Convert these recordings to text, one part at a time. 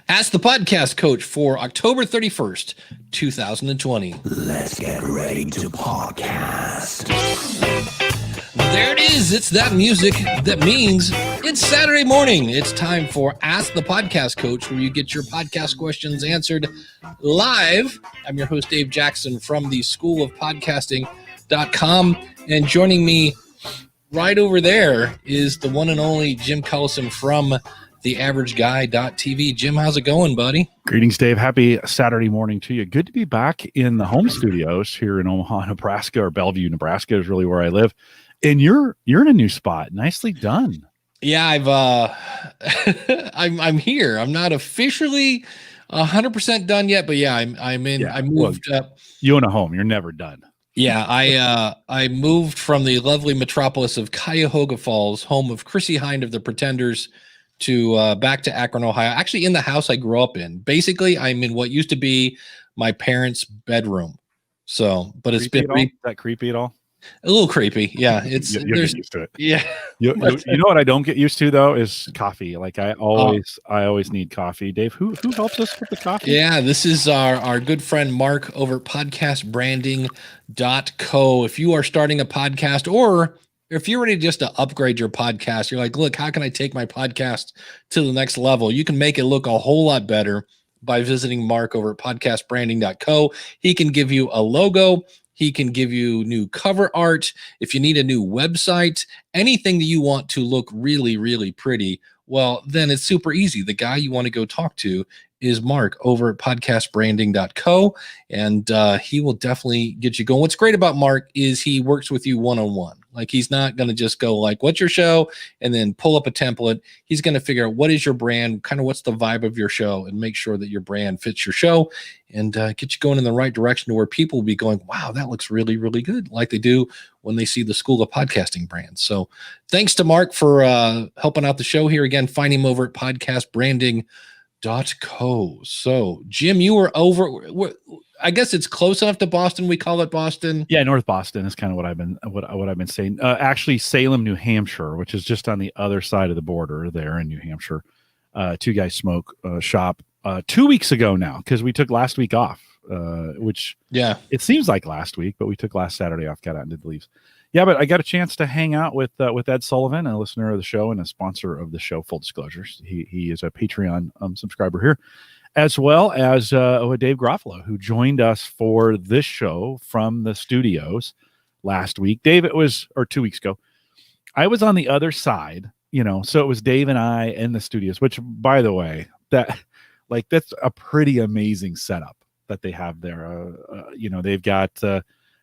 Ask the Podcast Coach for October 31st, 2020. Let's get ready to podcast. There it is. It's that music that means it's Saturday morning. It's time for Ask the Podcast Coach, where you get your podcast questions answered live. I'm your host, Dave Jackson from the School of Podcasting.com. And joining me right over there is the one and only Jim Cullison from theaverageguy.tv. Jim, how's it going, buddy? Greetings, Dave. Happy Saturday morning to you. Good to be back in the home studios here in Omaha, Nebraska, or Bellevue, Nebraska is really where I live. And you're in a new spot. Nicely done. Yeah, I'm here. I'm not officially 100% done yet, but yeah, I'm in. Yeah, I moved up. You own a home. You're never done. Yeah, I moved from the lovely metropolis of Cuyahoga Falls, home of Chrissy Hind of the Pretenders, to back to Akron, Ohio. Actually, in the house I grew up in. Basically, I'm in what used to be my parents' bedroom. So, but it's been is that creepy at all? A little creepy. Yeah, it's you're used to it. Yeah. You know what I don't get used to though is coffee. Like I always need coffee. Dave, who helps us with the coffee? Yeah, this is our good friend Mark over at podcastbranding.co. If you are starting a podcast, or if you're ready just to upgrade your podcast, you're like, look, how can I take my podcast to the next level? You can make it look a whole lot better by visiting Mark over at podcastbranding.co. He can give you a logo. He can give you new cover art. If you need a new website, anything that you want to look really, really pretty, well, then it's super easy. The guy you want to go talk to is Mark over at podcastbranding.co, and he will definitely get you going. What's great about Mark is he works with you one-on-one. Like, he's not going to just go like, what's your show? And then pull up a template. He's going to figure out what is your brand, kind of what's the vibe of your show, and make sure that your brand fits your show and get you going in the right direction to where people will be going, wow, that looks really, really good, like they do when they see the School of Podcasting brand. So thanks to Mark for helping out the show here. Again, find him over at podcastbranding.co. So, Jim, you were over. I guess it's close enough to Boston. We call it Boston. Yeah, North Boston is kind of what I've been saying. Actually, Salem, New Hampshire, which is just on the other side of the border there in New Hampshire. Two Guys Smoke shop 2 weeks ago now, because we took last week off. Which it seems like last week, but we took last Saturday off. Got out and did the leaves. Yeah, but I got a chance to hang out with Ed Sullivan, a listener of the show and a sponsor of the show. Full disclosures, he is a Patreon subscriber here, as well as Dave Garofalo, who joined us for this show from the studios last week. Dave, it was, or 2 weeks ago. I was on the other side, so it was Dave and I in the studios. Which, by the way, that's a pretty amazing setup that they have there. They've got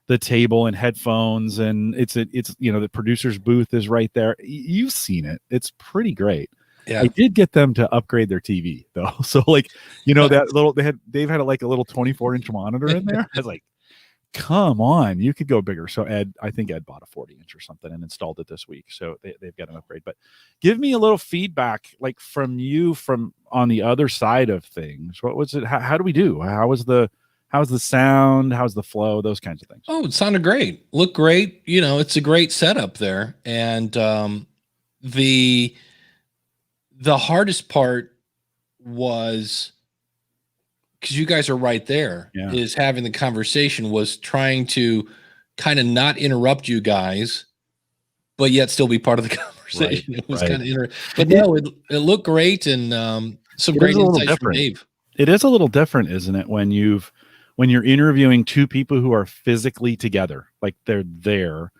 the table and headphones, and it's the producer's booth is right there. You've seen it. It's pretty great. Yeah. I did get them to upgrade their TV though. So that little, Dave had a little 24-inch monitor in there. I was like, come on, you could go bigger. So I think Ed bought a 40-inch or something and installed it this week. So they've got an upgrade. But give me a little feedback, from you, from on the other side of things. What was it? How do we do? How's the sound? How's the flow? Those kinds of things. Oh, it sounded great. Looked great. It's a great setup there. And the hardest part was, because you guys are right there, is having the conversation, was trying to kind of not interrupt you guys, but yet still be part of the conversation. Right, it was kind of interesting. But no, it looked great, and some great insights from Dave. It is a little different, isn't it, when you're interviewing two people who are physically together, like they're there.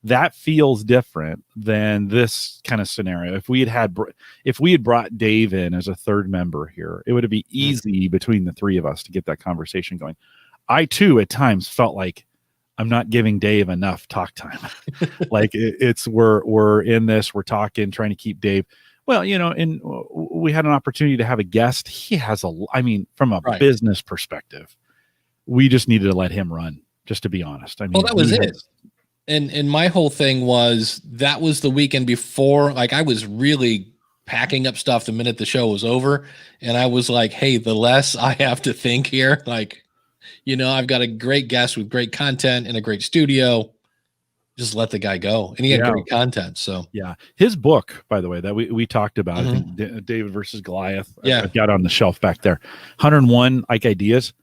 That feels different than this kind of scenario. If we had brought Dave in as a third member here, it would be easy between the three of us to get that conversation going. I too, at times, felt like I'm not giving Dave enough talk time. We're in this, we're talking, trying to keep Dave. Well, and we had an opportunity to have a guest. He has from a business perspective, we just needed to let him run. Just to be honest, that was it. And my whole thing was, that was the weekend before, I was really packing up stuff the minute the show was over. And I was like, hey, the less I have to think here, I've got a great guest with great content and a great studio. just let the guy go, and he had great content. So yeah, his book, by the way, that we talked about, Mm-hmm. I think David versus Goliath. Yeah. I've got it on the shelf back there. 101 like ideas.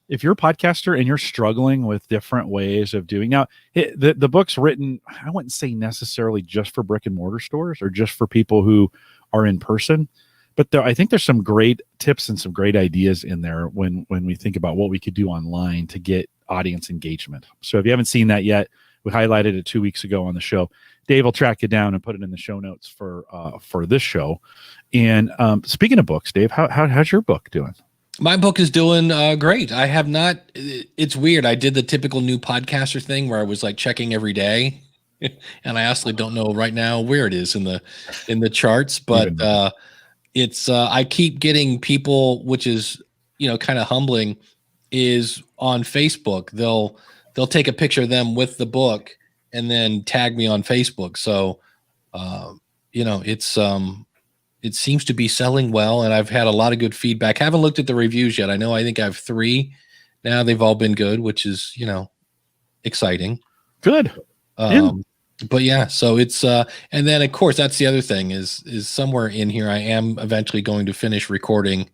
If you're a podcaster and you're struggling with different ways of doing now, the book's written, I wouldn't say necessarily just for brick and mortar stores or just for people who are in person, but I think there's some great tips and some great ideas in there when we think about what we could do online to get audience engagement. So if you haven't seen that yet, we highlighted it 2 weeks ago on the show. Dave will track it down and put it in the show notes for this show. And speaking of books, Dave, how's your book doing? My book is doing great. I have not. It's weird. I did the typical new podcaster thing where I was like checking every day, and I honestly don't know right now where it is in the charts. But it's I keep getting people, which is kind of humbling. Is on Facebook. They'll take a picture of them with the book and then tag me on Facebook. So it seems to be selling well, and I've had a lot of good feedback. Haven't looked at the reviews yet. I think I have 3 now. They've all been good, which is, exciting. Good. But yeah, so it's, and then of course, that's the other thing is somewhere in here, I am eventually going to finish recording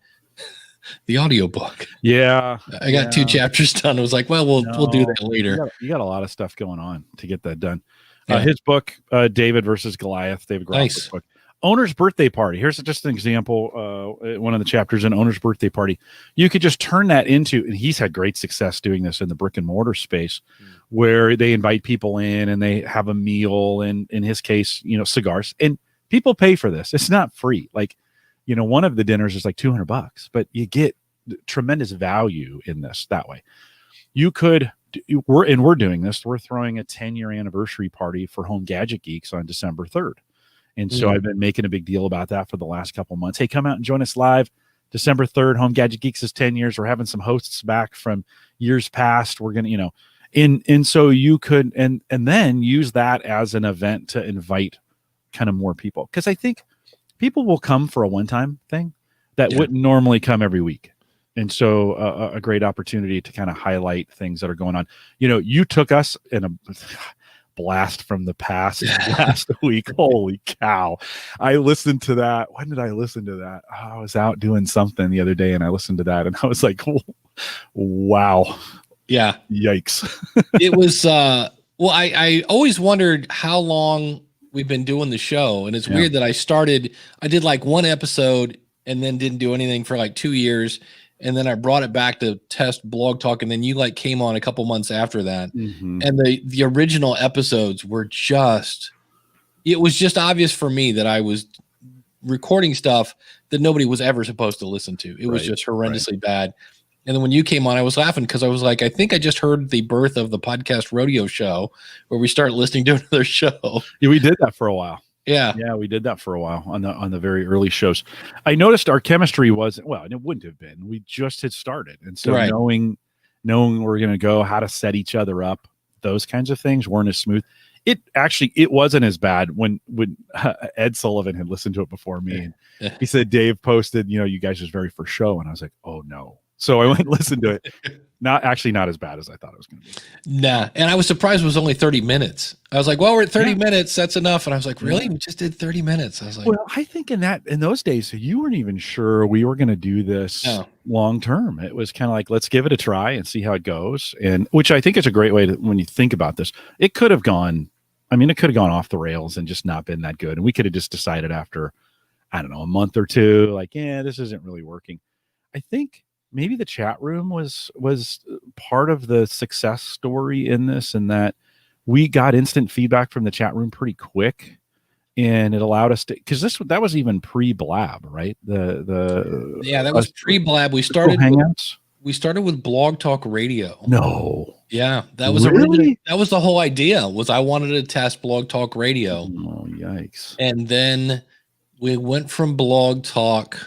the audiobook. Yeah. I got 2 chapters done. I was like, well, we'll do that later. You got a lot of stuff going on to get that done. His book, David versus Goliath, David Groff's book. Owner's Birthday Party. Here's just an example. One of the chapters in Owner's Birthday Party. You could just turn that into, and he's had great success doing this in the brick and mortar space, where they invite people in and they have a meal, and in his case, cigars, and people pay for this. It's not free. Like, one of the dinners is like $200, but you get tremendous value in this that way. You could, we're doing this. We're throwing a 10-year anniversary party for Home Gadget Geeks on December 3rd. And so I've been making a big deal about that for the last couple of months. Hey, come out and join us live December 3rd. Home Gadget Geeks is 10 years. We're having some hosts back from years past. We're going to, and so you could, and then use that as an event to invite kind of more people. Cause I think people will come for a one-time thing that wouldn't normally come every week. And so a great opportunity to kind of highlight things that are going on. You took us in a blast from the past last week. Holy cow. I listened to that. When did I listen to that? I was out doing something the other day and I listened to that and I was like, wow. Yeah. Yikes. It was, I always wondered how long we've been doing the show. And it's weird that I did like 1 episode and then didn't do anything for like 2 years. And then I brought it back to test Blog Talk. And then you came on a couple months after that. Mm-hmm. And the original episodes were it was just obvious for me that I was recording stuff that nobody was ever supposed to listen to. It was just horrendously bad. And then when you came on, I was laughing because I was like, I think I just heard the birth of the podcast rodeo show where we start listening to another show. Yeah, we did that for a while. Yeah, we did that for a while on the very early shows. I noticed our chemistry wasn't, well, it wouldn't have been. We just had started, and so knowing where we're going to go, how to set each other up, those kinds of things weren't as smooth. It wasn't as bad when Ed Sullivan had listened to it before me. And he said Dave posted, you guys' very first show, and I was like, oh no. So I went and listened to it. Not as bad as I thought it was going to be. Nah. And I was surprised it was only 30 minutes. I was like, well, we're at 30 minutes. That's enough. And I was like, really? We just did 30 minutes. I was like, well, I think in those days, you weren't even sure we were going to do this long term. It was kind of like, let's give it a try and see how it goes. And which I think is a great way to, when you think about this, it could have gone off the rails and just not been that good. And we could have just decided after, I don't know, a month or two, like, this isn't really working. I think maybe the chat room was part of the success story in this, and that we got instant feedback from the chat room pretty quick, and it allowed us to, because that was even pre-Blab, right? That was pre-Blab. We started Hangouts. We started with Blog Talk Radio. No. Yeah, that was that was the whole idea. Was I wanted to test Blog Talk Radio. Oh, yikes! And then we went from Blog Talk.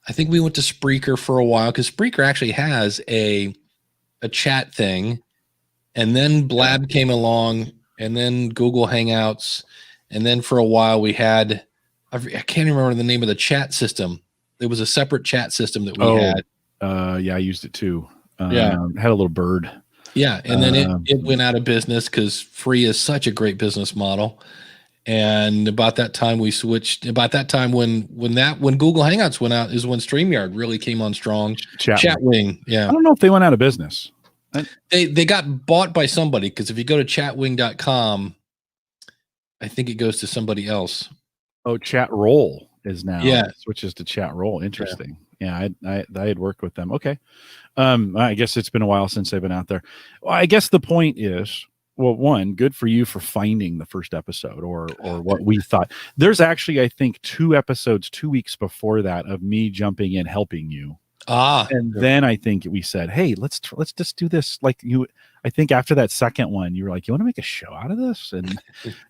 I think we went to Spreaker for a while because Spreaker actually has a chat thing, and then Blab came along, and then Google Hangouts, and then for a while we had I can't remember the name of the chat system. There was a separate chat system that we had. I used it too. Had a little bird. Yeah, and then it went out of business because free is such a great business model. And about that time we switched. About that time when Google Hangouts went out is when StreamYard really came on strong. Chatwing, yeah. I don't know if they went out of business. They got bought by somebody, because if you go to chatwing.com, I think it goes to somebody else. Oh, Chatroll is now. Yeah, switches to Chatroll. Interesting. Yeah, I had worked with them. Okay. I guess it's been a while since they've been out there. Well, I guess the point is, well, one, good for you for finding the first episode or what we thought. There's actually, I think, 2 episodes 2 weeks before that of me jumping in helping you. And then I think we said, hey, let's just do this. Like I think after that second one, you were like, you want to make a show out of this? And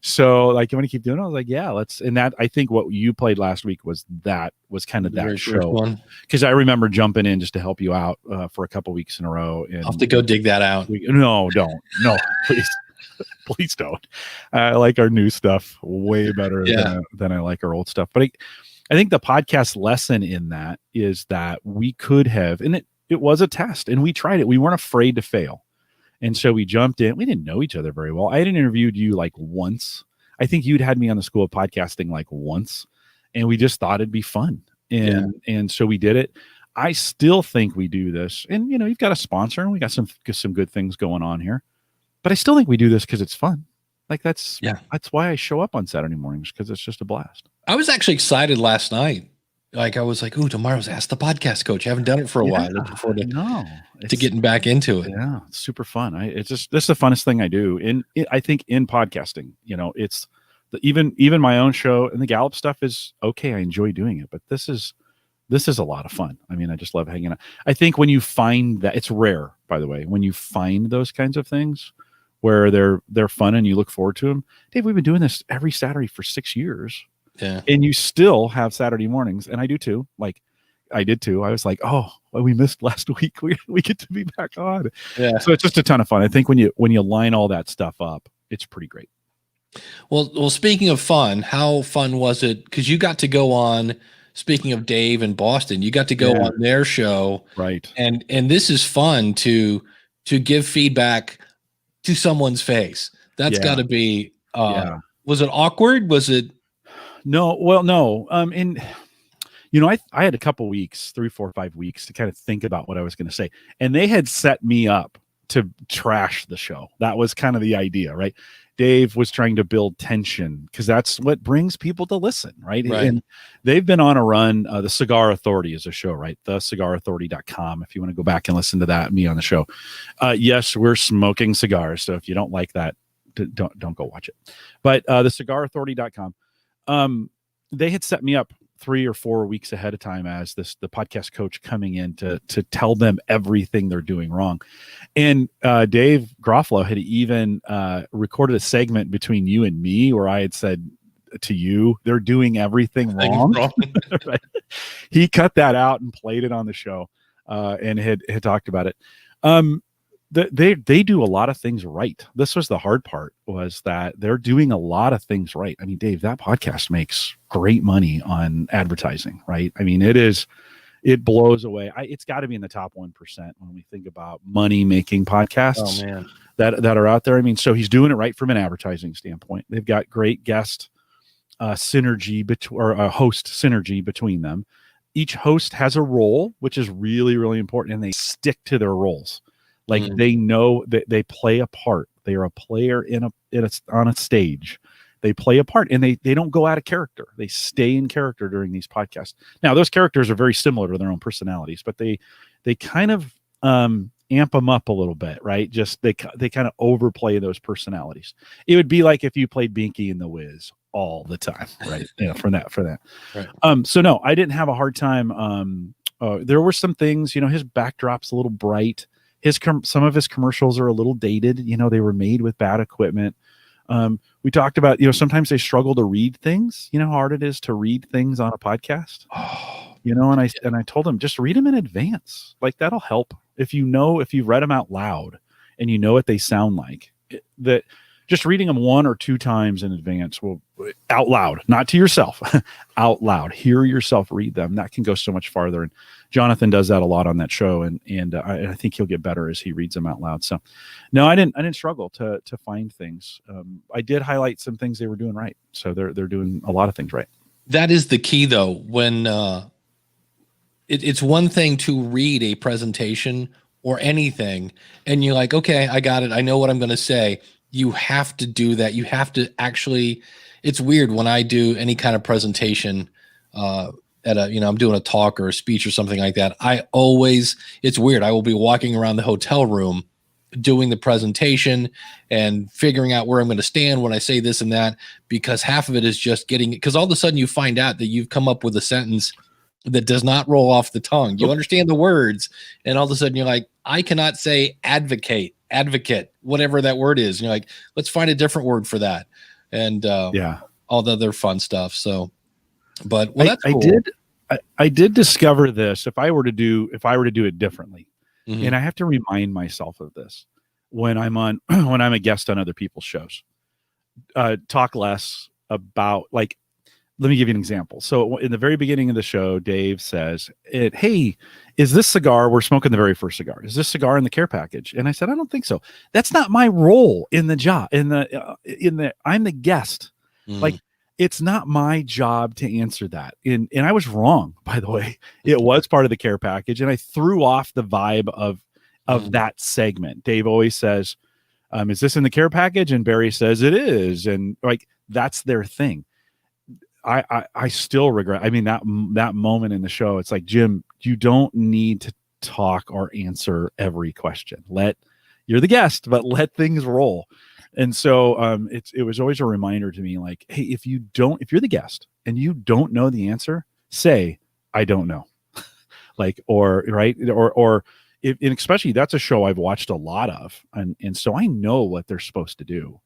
so like, you want to keep doing it? I was like, yeah, let's. And that, I think what you played last week was kind of that show. Because I remember jumping in just to help you out for a couple weeks in a row. And I'll have to go dig that out. No, please. Please don't. I like our new stuff way better than I like our old stuff. But I think the podcast lesson in that is that we could have, and it was a test, and we tried it. We weren't afraid to fail. And so we jumped in. We didn't know each other very well. I had interviewed you like once. I think you'd had me on the School of Podcasting like once, and we just thought it'd be fun. And so we did it. I still think we do this. And, you've got a sponsor, and we got some good things going on here. But I still think we do this because it's fun. Like that's why I show up on Saturday mornings, because it's just a blast. I was actually excited last night. Like I was like, "Ooh, tomorrow's Ask the Podcast Coach." I haven't done it for a while. Looking forward to getting back into it. Yeah, it's super fun. This is the funnest thing I do. I think in podcasting, it's even my own show and the Gallup stuff is okay. I enjoy doing it, but this is a lot of fun. I mean, I just love hanging out. I think when you find that, it's rare, by the way, when you find those kinds of things where they're fun and you look forward to them. Dave, we've been doing this every Saturday for 6 years. Yeah. And you still have Saturday mornings. And I do too. Like I did too. I was like, oh, well, we missed last week. We get to be back on. Yeah. So it's just a ton of fun. I think when you line all that stuff up, it's pretty great. Well, speaking of fun, how fun was it? Because you got to go on, speaking of Dave and Boston, you got to go on their show. Right. And this is fun to give feedback to someone's face. That's got to be, was it awkward? Was it? No, well, no. I had a couple weeks, 3, 4, 5 weeks to kind of think about what I was going to say. And they had set me up to trash the show. That was kind of the idea, right? Dave was trying to build tension because that's what brings people to listen, right? And they've been on a run. The Cigar Authority is a show, right? thecigarauthority.com. If you want to go back and listen to that, me on the show. Yes, we're smoking cigars. So if you don't like that, don't go watch it. But thecigarauthority.com. They had set me up 3 or 4 weeks ahead of time as the podcast coach coming in to tell them everything they're doing wrong. And Dave Groffalo had even recorded a segment between you and me where I had said to you, they're doing everything wrong. Right? He cut that out and played it on the show and had talked about it. They do a lot of things right. This was the hard part, was that they're doing a lot of things right. I mean, Dave, that podcast makes great money on advertising, right? I mean, it blows away. It's got to be in the top 1% when we think about money making podcasts that are out there. I mean, so he's doing it right from an advertising standpoint. They've got great guest synergy host synergy between them. Each host has a role, which is really, really important, and they stick to their roles. Like they know that they play a part. They are a player on a stage. They play a part, and they don't go out of character. They stay in character during these podcasts. Now, those characters are very similar to their own personalities, but they kind of amp them up a little bit, right? Just they kind of overplay those personalities. It would be like if you played Binky in The Wiz all the time, right? For that. Right. So no, I didn't have a hard time. There were some things, his backdrop's a little bright. Some of his commercials are a little dated. They were made with bad equipment. We talked about, sometimes they struggle to read things. You know how hard it is to read things on a podcast? And I told him, just read them in advance. Like that'll help. If you've read them out loud and you know what they sound like, that just reading them 1 or 2 times in advance will out loud, not to yourself, out loud, hear yourself read them. That can go so much farther. And Jonathan does that a lot on that show. And I think he'll get better as he reads them out loud. So no, I didn't struggle to find things. I did highlight some things they were doing right. So they're doing a lot of things right. That is the key though. When it's one thing to read a presentation or anything and you're like, okay, I got it. I know what I'm going to say. You have to do that. You have to actually, it's weird when I do any kind of presentation at a, I'm doing a talk or a speech or something like that. It's weird. I will be walking around the hotel room doing the presentation and figuring out where I'm going to stand when I say this and that, because half of it is just because all of a sudden you find out that you've come up with a sentence that does not roll off the tongue. You understand the words, and all of a sudden you're like, I cannot say advocate, whatever that word is. And you're like, let's find a different word for that. And all the other fun stuff. So, but that's cool. I did discover this. If I were to do it differently, and I have to remind myself of this when I'm a guest on other people's shows, talk less about, like, let me give you an example. So in the very beginning of the show, Dave says, hey, is this cigar, we're smoking the very first cigar, is this cigar in the care package? And I said, I don't think so. That's not my role in the job. I'm the guest. Like, it's not my job to answer that. And I was wrong, by the way. It was part of the care package. And I threw off the vibe of that segment. Dave always says, is this in the care package? And Barry says it is. And like, that's their thing. I still regret. I mean, that moment in the show, it's like, Jim, you don't need to talk or answer every question. You're the guest, but let things roll. And so it was always a reminder to me, like, hey, if you're the guest and you don't know the answer, say, I don't know. Like, or and especially that's a show I've watched a lot of. And so I know what they're supposed to do.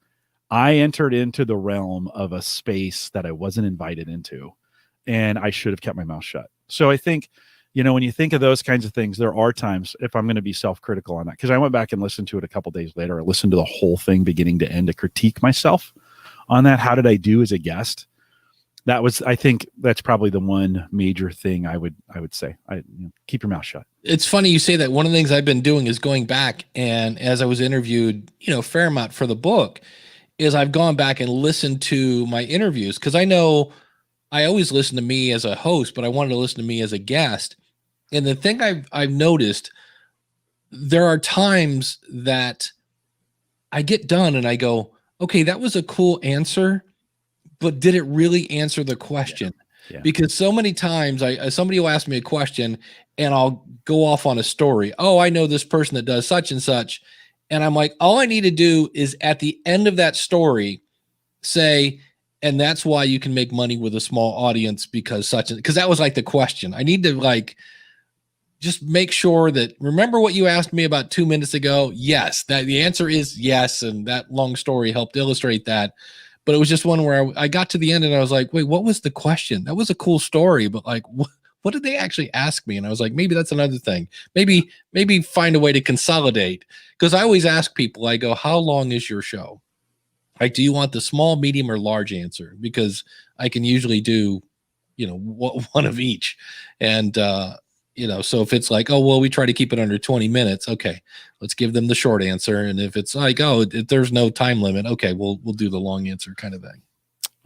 I entered into the realm of a space that I wasn't invited into, and I should have kept my mouth shut. So I think, when you think of those kinds of things, there are times, if I'm going to be self-critical on that, because I went back and listened to it a couple days later. I listened to the whole thing beginning to end to critique myself on that. How did I do as a guest? I think that's probably the one major thing I would say. Keep your mouth shut. It's funny you say that. One of the things I've been doing is going back, and as I was interviewed, fair amount for the book, is I've gone back and listened to my interviews, because I know I always listen to me as a host, but I wanted to listen to me as a guest. And the thing I've noticed, there are times that I get done and I go, okay, that was a cool answer, but did it really answer the question? Yeah. Because so many times somebody will ask me a question and I'll go off on a story. Oh, I know this person that does such and such. And I'm like, all I need to do is at the end of that story say, and that's why you can make money with a small audience, because that was like the question. I need to just make sure that, remember what you asked me about 2 minutes ago? Yes, that the answer is yes. And that long story helped illustrate that. But it was just one where I got to the end and I was like, wait, what was the question? That was a cool story, but like, what did they actually ask me? And I was like, maybe that's another thing. Maybe find a way to consolidate. Because I always ask people, I go, how long is your show? Like, do you want the small, medium, or large answer? Because I can usually do, one of each. And, so if it's like, oh, well, we try to keep it under 20 minutes. Okay, let's give them the short answer. And if it's like, oh, if there's no time limit, okay, we'll do the long answer kind of thing.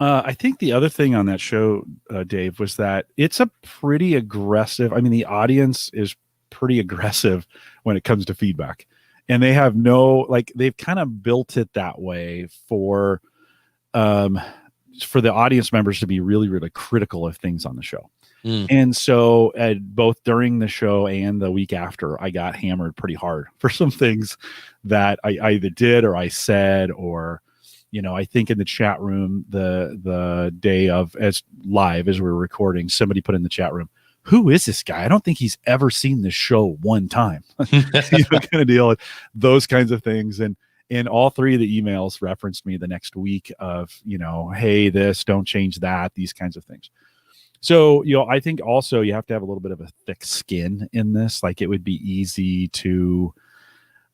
I think the other thing on that show, Dave, was that it's a pretty aggressive. I mean, the audience is pretty aggressive when it comes to feedback, and they have they've kind of built it that way for the audience members to be really, really critical of things on the show. And so both during the show and the week after, I got hammered pretty hard for some things that I either did or I said, or, I think in the chat room, the day of as we were recording, somebody put in the chat room, who is this guy? I don't think he's ever seen this show one time. Kind of deal with those kinds of things. And all three of the emails referenced me the next week of, hey, this, don't change that, these kinds of things. So, I think also you have to have a little bit of a thick skin in this. Like, it would be easy to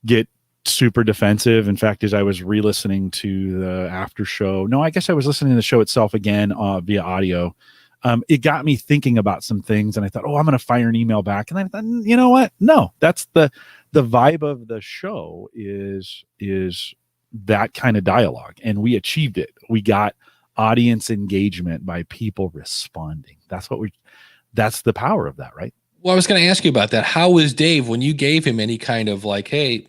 get super defensive. In fact, as I was re-listening to the after show, no, I guess I was listening to the show itself again via audio. It got me thinking about some things, and I thought, oh, I'm going to fire an email back. And then I thought, you know what? No, that's the vibe of the show is that kind of dialogue, and we achieved it. We got audience engagement by people responding. That's the power of that, right? Well, I was going to ask you about that. How was Dave when you gave him any kind of like, hey,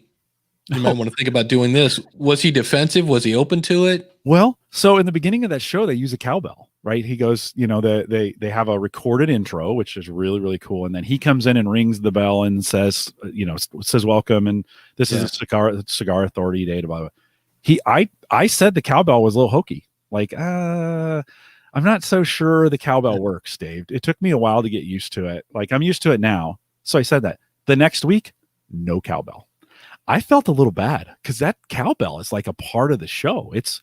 you might want to think about doing this? Was he defensive? Was he open to it? Well, so in the beginning of that show, they use a cowbell, right? He goes, they have a recorded intro, which is really, really cool. And then he comes in and rings the bell and says, says welcome. And this is a cigar authority day, blah, blah. I said the cowbell was a little hokey. Like, I'm not so sure the cowbell works, Dave. It took me a while to get used to it. Like, I'm used to it now. So I said that. The next week, no cowbell. I felt a little bad because that cowbell is like a part of the show. It's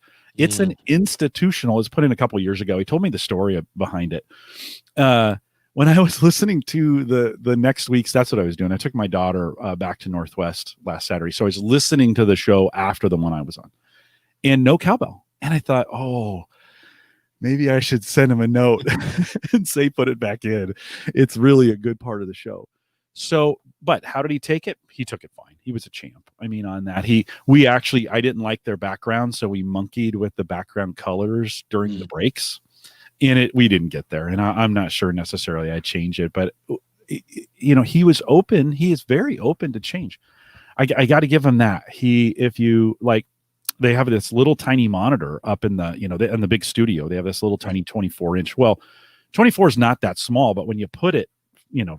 an institutional. It was put in a couple of years ago. He told me the story behind it. When I was listening to the next week's, that's what I was doing. I took my daughter back to Northwest last Saturday. So I was listening to the show after the one I was on, and no cowbell. And I thought, oh, maybe I should send him a note and say, put it back in. It's really a good part of the show. So, but how did he take it? He took it fine. He was a champ. I mean, on that, I didn't like their background. So we monkeyed with the background colors during the breaks, and we didn't get there. And I'm not sure necessarily I'd change it, but he was open. He is very open to change. I got to give him that. If you like, they have this little tiny monitor up in the, in the big studio. They have this little tiny 24-inch. Well, 24 is not that small, but when you put it,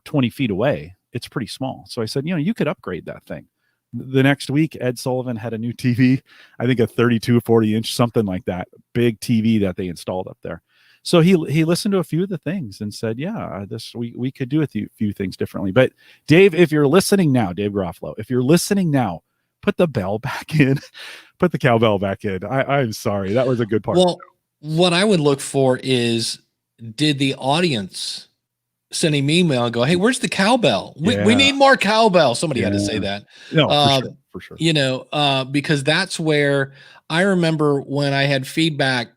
20 feet away, it's pretty small. So I said, you could upgrade that thing. The next week, Ed Sullivan had a new TV, I think a 32, 40-inch, something like that, big TV that they installed up there. So he listened to a few of the things and said, yeah, we could do a few things differently. But Dave, if you're listening now, Dave Garofalo, if you're listening now, put the bell back in, put the cowbell back in. I'm sorry. That was a good part. Well, what I would look for is, did the audience send him email and go, hey, where's the cowbell? We need more cowbell. Somebody had to say that. No, for sure. Because that's where I remember when I had feedback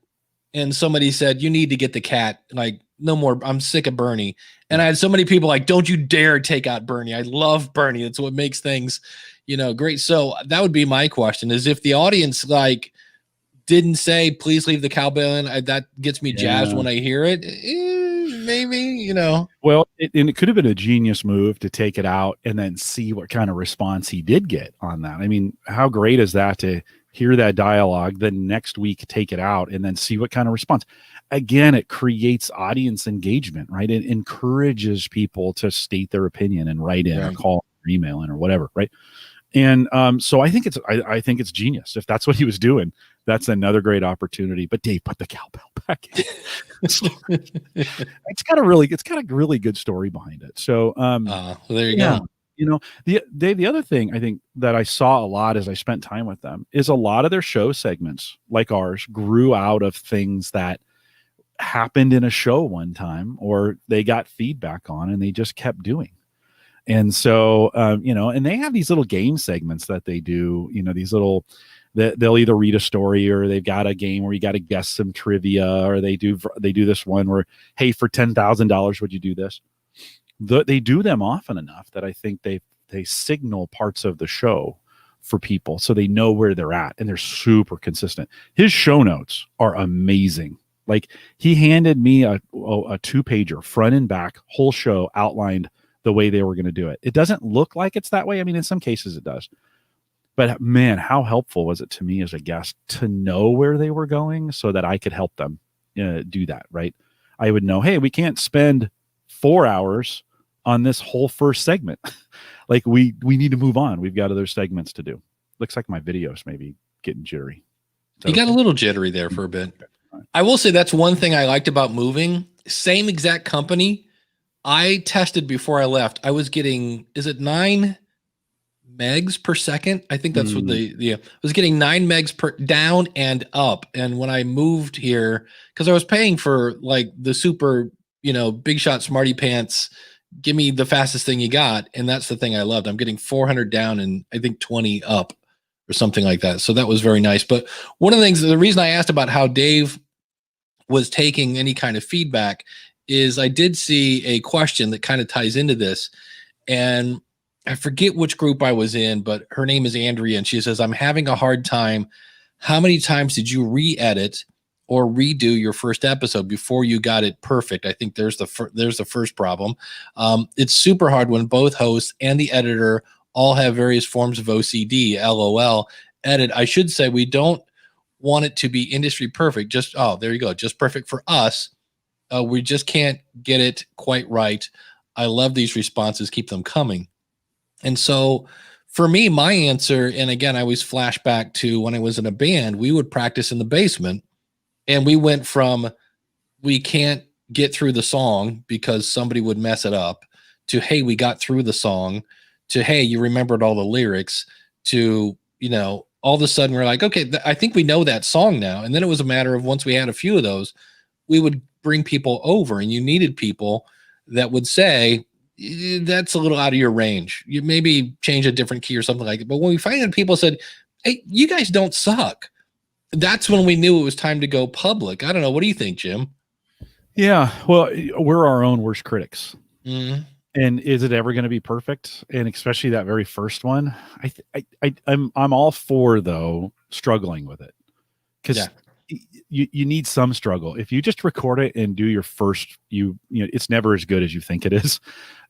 and somebody said, you need to get the cat, like, no more, I'm sick of Bernie. And I had so many people like, don't you dare take out Bernie. I love Bernie. That's what makes things, great. So that would be my question, is if the audience like didn't say, please leave the cowbell in, that gets me jazzed when I hear it. Maybe, Well, it could have been a genius move to take it out and then see what kind of response he did get on that. I mean, how great is that to hear that dialogue, then next week take it out and then see what kind of response. Again, it creates audience engagement, right? It encourages people to state their opinion and write in or call or email in or whatever, right? And so I think it's genius. If that's what he was doing, that's another great opportunity. But Dave, put the cowbell back in. It's got a really good story behind it. So there you go. The other thing I think that I saw a lot as I spent time with them is a lot of their show segments, like ours, grew out of things that happened in a show one time or they got feedback on and they just kept doing. And so, and they have these little game segments that they do, these little, they'll either read a story or they've got a game where you got to guess some trivia, or they do this one where, hey, for $10,000, would you do this? They do them often enough that I think they signal parts of the show for people so they know where they're at, and they're super consistent. His show notes are amazing. Like, he handed me a 2-pager, front and back, whole show outlined the way they were going to do it. It doesn't look like it's that way. I mean, in some cases it does. But man, how helpful was it to me as a guest to know where they were going so that I could help them do that, right? I would know, hey, we can't spend 4 hours on this whole first segment. Like, we need to move on. We've got other segments to do. Looks like my video's maybe getting jittery. You got a little jittery there for a bit. I will say that's one thing I liked about moving. Same exact company. I tested before I left. I was getting, is it 9 megs per second? I think that's what I was getting 9 megs per down and up. And when I moved here, because I was paying for like the super, big shot smarty pants, give me the fastest thing you got. And that's the thing I loved. I'm getting 400 down and I think 20 up or something like that. So that was very nice. But one of the things, the reason I asked about how Dave was taking any kind of feedback is I did see a question that kind of ties into this. And I forget which group I was in, but her name is Andrea. And she says, I'm having a hard time. How many times did you re-edit or redo your first episode before you got it perfect? I think there's the first problem. It's super hard when both hosts and the editor all have various forms of OCD. LOL. Edit. I should say we don't want it to be industry perfect. Just, oh, there you go. Just perfect for us. We just can't get it quite right. I love these responses. Keep them coming. And so for me, my answer, and again, I always flash back to when I was in a band, we would practice in the basement, and we went from we can't get through the song because somebody would mess it up to, hey, we got through the song, to, hey, you remembered all the lyrics, to, all of a sudden we're like, okay, I think we know that song now. And then it was a matter of once we had a few of those, we would bring people over, and you needed people that would say, that's a little out of your range. You maybe change a different key or something like that. But when we find that people said, hey, you guys don't suck, that's when we knew it was time to go public. I don't know. What do you think, Jim? Yeah. Well, we're our own worst critics. Mm-hmm. And is it ever going to be perfect? And especially that very first one, I'm all for, though, struggling with it, because you need some struggle. If you just record it and do your first, it's never as good as you think it is.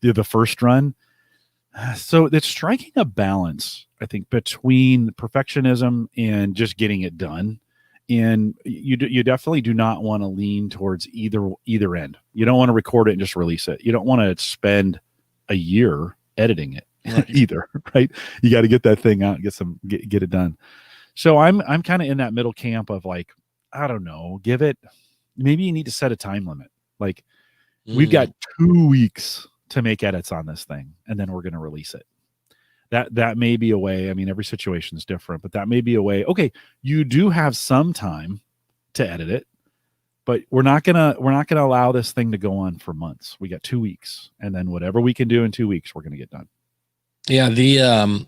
The first run. So it's striking a balance, I think, between perfectionism and just getting it done. And you definitely do not want to lean towards either end. You don't want to record it and just release it. You don't want to spend a year editing it either, right? You got to get that thing out, get it done. So I'm kind of in that middle camp of like, I don't know, maybe you need to set a time limit. Like we've got 2 weeks to make edits on this thing, and then we're going to release it. That may be a way. I mean, every situation is different, but that may be a way. Okay, you do have some time to edit it, but we're not gonna allow this thing to go on for months. We got 2 weeks, and then whatever we can do in 2 weeks, we're gonna get done. Yeah, the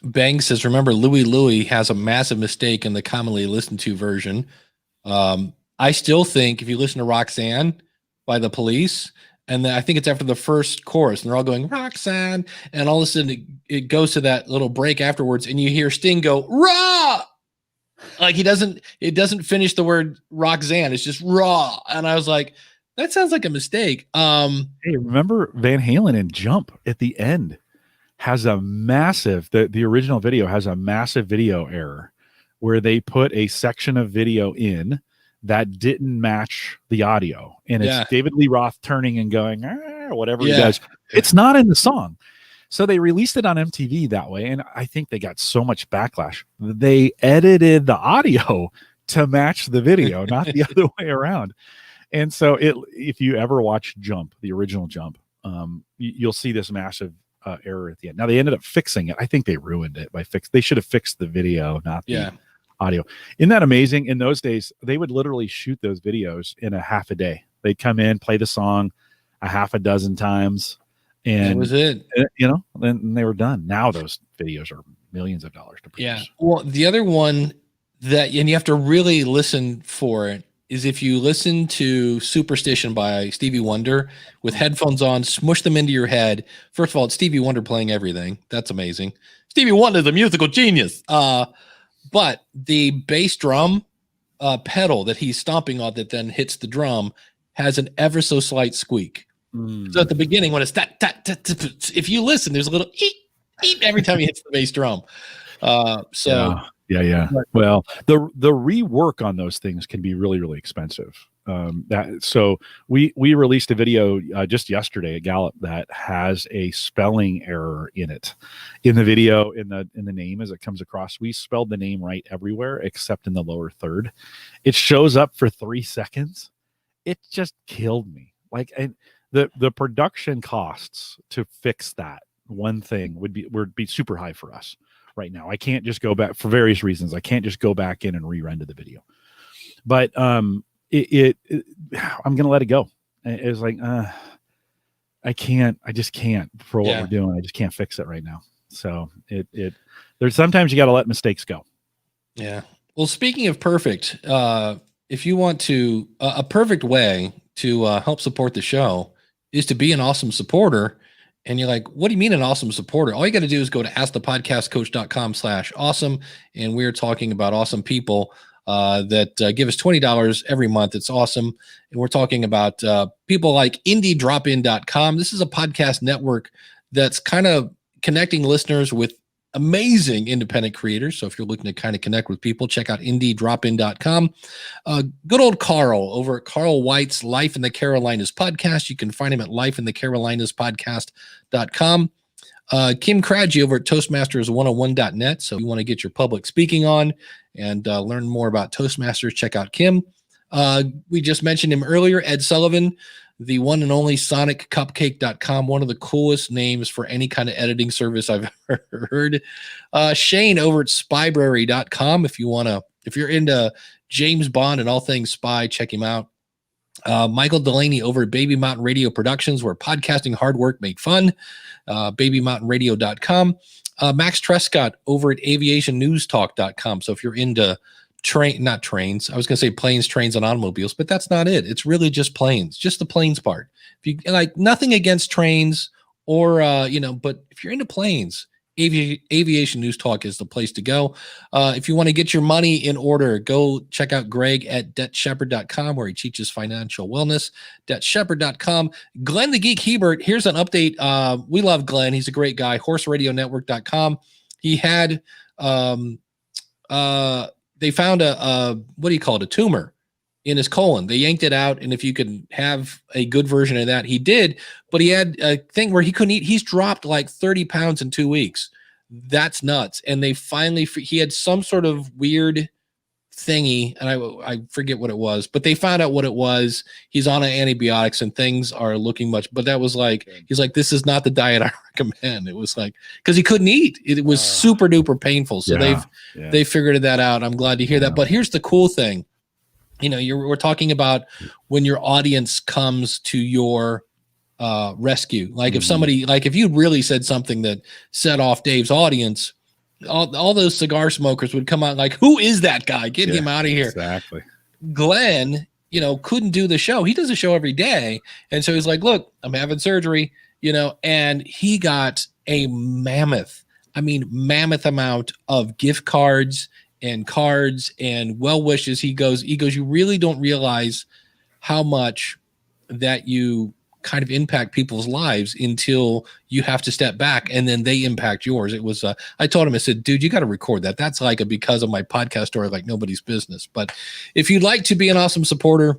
Bang says, remember, Louie has a massive mistake in the commonly listened to version. I still think if you listen to Roxanne by The Police, and then I think it's after the first chorus, and they're all going, Roxanne, and all of a sudden it goes to that little break afterwards, and you hear Sting go, raw! Like it doesn't finish the word Roxanne, it's just raw. And I was like, that sounds like a mistake. Hey, remember Van Halen in Jump at the end has a massive, the original video has a massive video error where they put a section of video in that didn't match the audio, and it's David Lee Roth turning and going whatever he does. It's not in the song, so they released it on MTV that way, and I think they got so much backlash. They edited the audio to match the video, not the other way around. And so if you ever watch Jump, the original Jump, you'll see this massive error at the end. Now they ended up fixing it. I think they ruined it they should have fixed the video, not the audio. Isn't that amazing? In those days, they would literally shoot those videos in a half a day. They'd come in, play the song a half a dozen times, and that was it. Then they were done. Now those videos are millions of dollars to produce. Yeah. Well, the other one and you have to really listen for it, is if you listen to Superstition by Stevie Wonder with headphones on, smush them into your head. First of all, it's Stevie Wonder playing everything. That's amazing. Stevie Wonder is a musical genius. But the bass drum pedal that he's stomping on that then hits the drum has an ever so slight squeak. So at the beginning, when it's if you listen, there's a little eep, eep every time he hits the bass drum. Yeah. Well, the rework on those things can be really, really expensive. So we released a video just yesterday at Gallup that has a spelling error in it. In the video, in the name as it comes across, we spelled the name right everywhere except in the lower third. It shows up for 3 seconds. It just killed me. Like, the production costs to fix that one thing would be super high for us right now. I can't just go back for various reasons. I can't just go back in and re-render the video. But I'm gonna let it go. It's like I just can't for what we're doing. I just can't fix it right now. So there's sometimes you got to let mistakes go. Yeah. Well, speaking of perfect, if you want to, a perfect way to help support the show is to be an awesome supporter. And you're like, what do you mean an awesome supporter? All you got to do is go to askthepodcastcoach.com/awesome. And we're talking about awesome people that give us $20 every month. It's awesome. And we're talking about people like indiedropin.com. This is a podcast network that's kind of connecting listeners with amazing independent creators. So if you're looking to kind of connect with people, check out indiedropin.com. Good old Carl over at Carl White's Life in the Carolinas podcast. You can find him at lifeinthecarolinaspodcast.com. Kim Craggy over at Toastmasters101.net. So if you want to get your public speaking on and learn more about Toastmasters, check out Kim. We just mentioned him earlier, Ed Sullivan, the one and only SonicCupcake.com, one of the coolest names for any kind of editing service I've ever heard. Shane over at Spybrary.com. If you're into James Bond and all things spy, check him out. Michael Delaney over at Baby Mountain Radio Productions, where podcasting hard work made fun. BabyMountainRadio.com. Max Trescott over at AviationNewsTalk.com. So if you're into not trains, I was going to say planes, trains, and automobiles, but that's not it. It's really just planes, just the planes part. If you like, nothing against trains or, but if you're into planes, Aviation News Talk is the place to go. If you want to get your money in order, go check out Greg at debtshepherd.com, where he teaches financial wellness. Debtshepherd.com. Glenn the Geek Hebert, here's an update. We love Glenn. He's a great guy. HorseRadioNetwork.com. He had they found a tumor in his colon. They yanked it out, and if you could have a good version of that, he did. But he had a thing where he couldn't eat. He's dropped like 30 pounds in 2 weeks. That's nuts. And they he had some sort of weird thingy, and I forget what it was, but they found out what it was. He's on antibiotics, and things are looking much. But that was like, he's like, this is not the diet I recommend. It was like, because he couldn't eat. It was super duper painful. So they figured that out. I'm glad to hear that. But here's the cool thing. We're talking about when your audience comes to your rescue. Like if somebody, like if you really said something that set off Dave's audience, all those cigar smokers would come out like, who is that guy? Get him out of here. Exactly. Glenn, couldn't do the show. He does a show every day. And so he's like, look, I'm having surgery, and he got a mammoth amount of gift cards and well wishes. He goes, you really don't realize how much that you kind of impact people's lives until you have to step back, and then they impact yours. It was, I told him, I said, dude, you got to record that. That's like because of my podcast story, like nobody's business. But if you'd like to be an awesome supporter,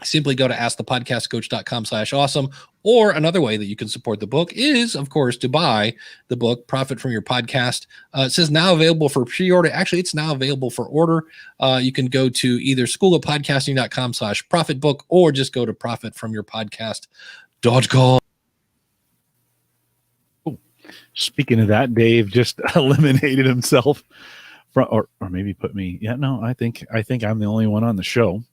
simply go to askthepodcastcoach.com/awesome. Or another way that you can support the book is, of course, to buy the book, Profit from Your Podcast. It says now available for pre-order. Actually, it's now available for order. You can go to either schoolofpodcasting.com/profitbook, or just go to profitfromyourpodcast.com. Speaking of that, Dave just eliminated himself from, or maybe put me. Yeah, no, I think I'm the only one on the show.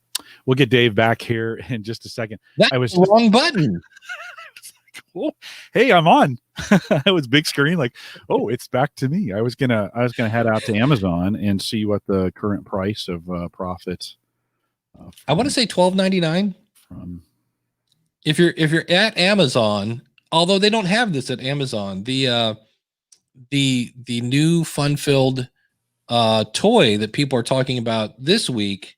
We'll get Dave back here in just a second. That's the wrong button. Cool. Hey, I'm on. It was big screen. Like, oh, it's back to me. I was gonna head out to Amazon and see what the current price of Profit. I want to say $12.99. From if you're at Amazon, although they don't have this at Amazon, the new fun-filled toy that people are talking about this week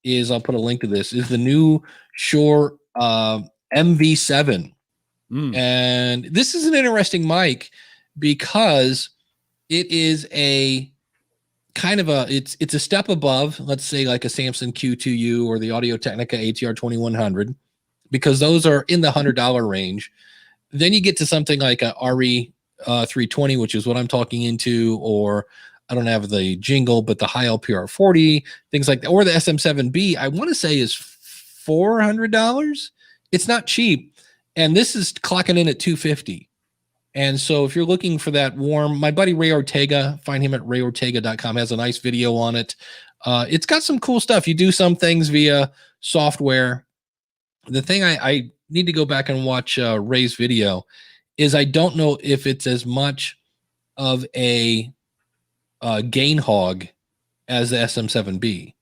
is, I'll put a link to this, is the new Shure MV7. And this is an interesting mic because it is a kind of it's a step above, let's say, like a Samson Q2U or the Audio-Technica ATR 2100, because those are in the $100 range. Then you get to something like a RE 320, which is what I'm talking into, or I don't have the jingle, but the high LPR 40, things like that, or the SM7B, I want to say is $400. It's not cheap. And this is clocking in at $250. And so if you're looking for that warm, my buddy Ray Ortega, find him at rayortega.com, has a nice video on it. It's got some cool stuff. You do some things via software. The thing I need to go back and watch Ray's video is I don't know if it's as much of a gain hog as the SM7B.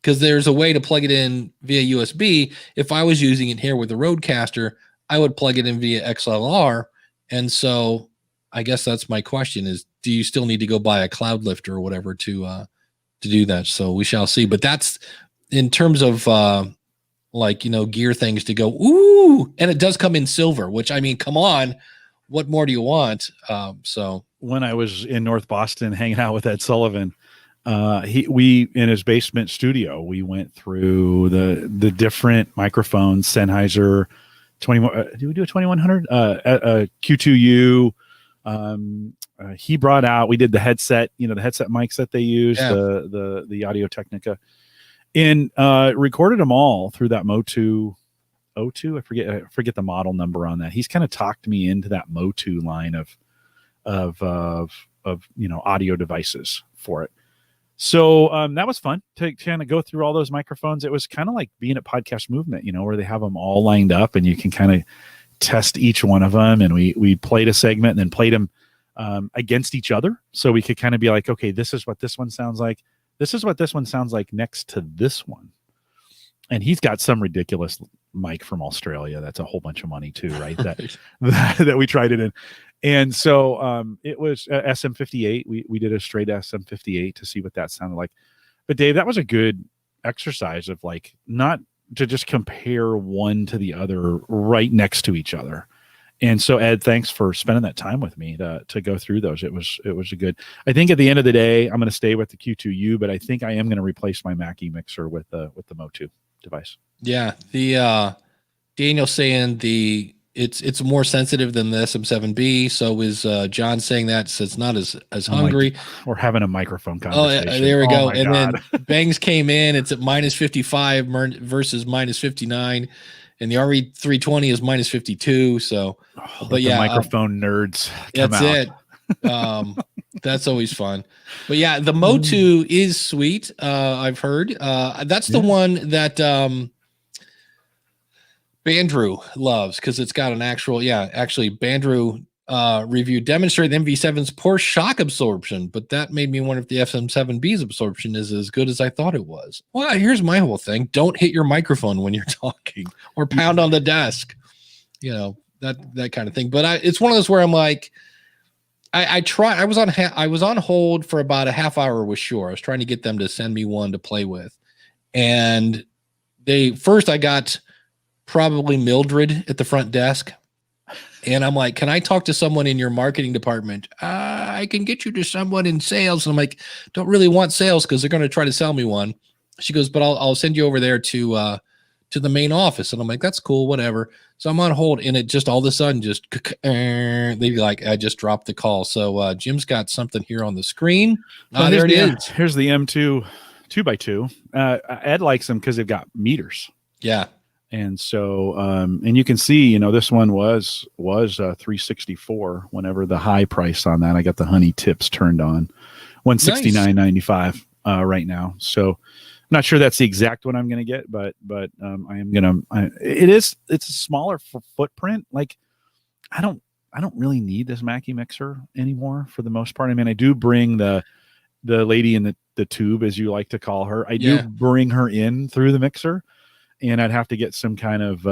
Because there's a way to plug it in via USB. If I was using it here with the Rodecaster, I would plug it in via XLR. And so I guess that's my question is, do you still need to go buy a cloud lifter or whatever to do that? So we shall see. But that's in terms of gear things to go, ooh, and it does come in silver, which I mean, come on, what more do you want? So when I was in North Boston hanging out with Ed Sullivan, we in his basement studio, we went through the different microphones, Sennheiser 21. Did we do a 2100? Q2U. He brought out. We did the headset. The headset mics that they use. Yeah. The Audio Technica, and recorded them all through that MOTU. O2. I forget the model number on that. He's kind of talked me into that MOTU line of audio devices for it. So that was fun to kind of go through all those microphones. It was kind of like being at Podcast Movement, where they have them all lined up and you can kind of test each one of them. And we played a segment and then played them against each other. So we could kind of be like, okay, this is what this one sounds like. This is what this one sounds like next to this one. And he's got some ridiculous mic from Australia. That's a whole bunch of money too, right? That we tried it in. And so it was SM58. We did a straight SM58 to see what that sounded like. But Dave, that was a good exercise of like not to just compare one to the other right next to each other. And so Ed, thanks for spending that time with me to go through those. It was a good. I think at the end of the day, I'm going to stay with the Q2U, but I think I am going to replace my Mackie mixer with the MOTU device. Yeah, the Daniel saying it's more sensitive than the SM7B. So is John saying that, so it's not as hungry. We're having a microphone conversation. Oh, there we go. And God. Then Bangs came in. It's at minus 55 versus minus 59, and the RE320 is minus 52. So, but yeah, microphone nerds. That's it. That's always fun. But yeah, the MOTU is sweet. I've heard. That's the one that Bandrew loves because it's got an actually Bandrew review demonstrated Mv7's poor shock absorption, but that made me wonder if the SM7B's absorption is as good as I thought it was. Well, here's my whole thing. Don't hit your microphone when you're talking or pound on the desk, that kind of thing. But it's one of those where I'm like, I tried. I was on hold for about a half hour with Shure. I was trying to get them to send me one to play with, and I got probably Mildred at the front desk, and I'm like, "Can I talk to someone in your marketing department? I can get you to someone in sales." And I'm like, "Don't really want sales because they're going to try to sell me one." She goes, "But I'll send you over there to the main office." And I'm like, "That's cool, whatever." So I'm on hold, and it just all of a sudden just they'd be like, I just dropped the call. So Jim's got something here on the screen. There it is. Here's the M2 2x2. Ed likes them because they've got meters. Yeah. And so, and you can see, this one was 364 whenever the high price on that. I got the honey tips turned on, $169.95 right now. So I'm not sure that's the exact one I'm going to get, but I am going to. It's a smaller footprint. Like I don't really need this Mackie mixer anymore for the most part. I mean, I do bring the lady in the tube, as you like to call her. I do bring her in through the mixer. And I'd have to get some kind of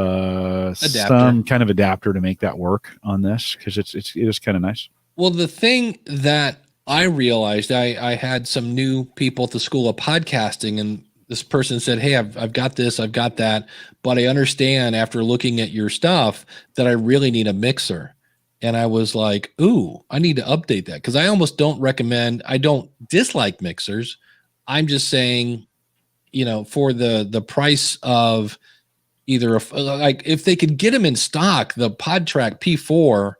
adapter to make that work on this because it is kind of nice. Well, the thing that I realized, I had some new people at the School of Podcasting, and this person said, "Hey, I've got this, I've got that, but I understand after looking at your stuff that I really need a mixer." And I was like, "Ooh, I need to update that," because I almost don't recommend. I don't dislike mixers. I'm just saying, for the price of either like if they could get them in stock, the PodTrack P4,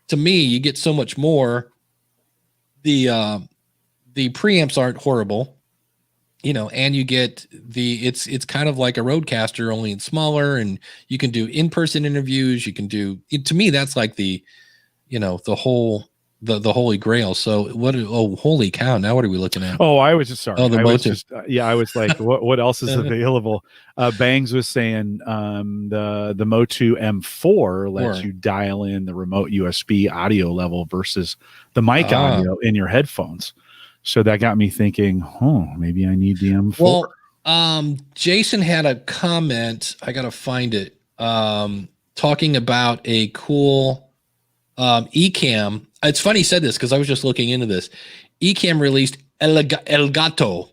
to me, you get so much more. The preamps aren't horrible, and you get it's kind of like a Rodecaster, only it's smaller, and you can do in-person interviews. You can do, to me, that's like the whole the holy grail. So what? Oh, holy cow! Now what are we looking at? Oh, I was just sorry. Oh, the I was MOTU. just I was like, what else is available? Bangs was saying the MOTU M4 lets you dial in the remote USB audio level versus the mic audio in your headphones. So that got me thinking, maybe I need the M4. Well, Jason had a comment. I gotta find it. Talking about a cool Ecamm. It's funny he said this because I was just looking into this. Ecamm released Elgato.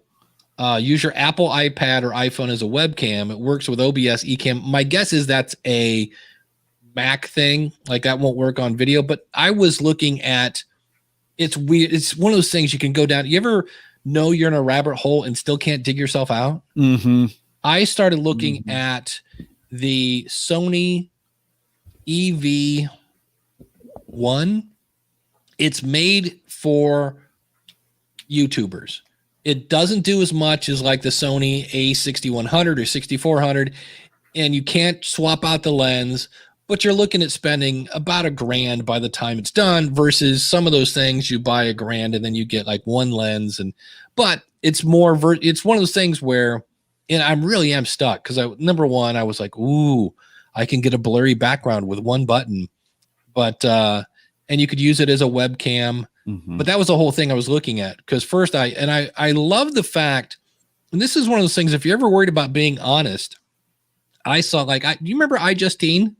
Use your Apple iPad or iPhone as a webcam. It works with OBS Ecamm. My guess is that's a Mac thing. Like that won't work on video. But I was looking at. It's weird. It's one of those things you can go down. You ever know you're in a rabbit hole and still can't dig yourself out? Mm-hmm. I started looking at the Sony EV1. It's made for YouTubers. It doesn't do as much as like the Sony A6100 or 6400, and you can't swap out the lens, but you're looking at spending about $1,000 by the time it's done versus some of those things you buy $1,000 and then you get like one lens. But it's more, it's one of those things where, and I really am stuck because number one, I was like, ooh, I can get a blurry background with one button, but, and you could use it as a webcam. But that was the whole thing I was looking at. Because first I love the fact, and this is one of those things, if you're ever worried about being honest, I saw like, you remember iJustine?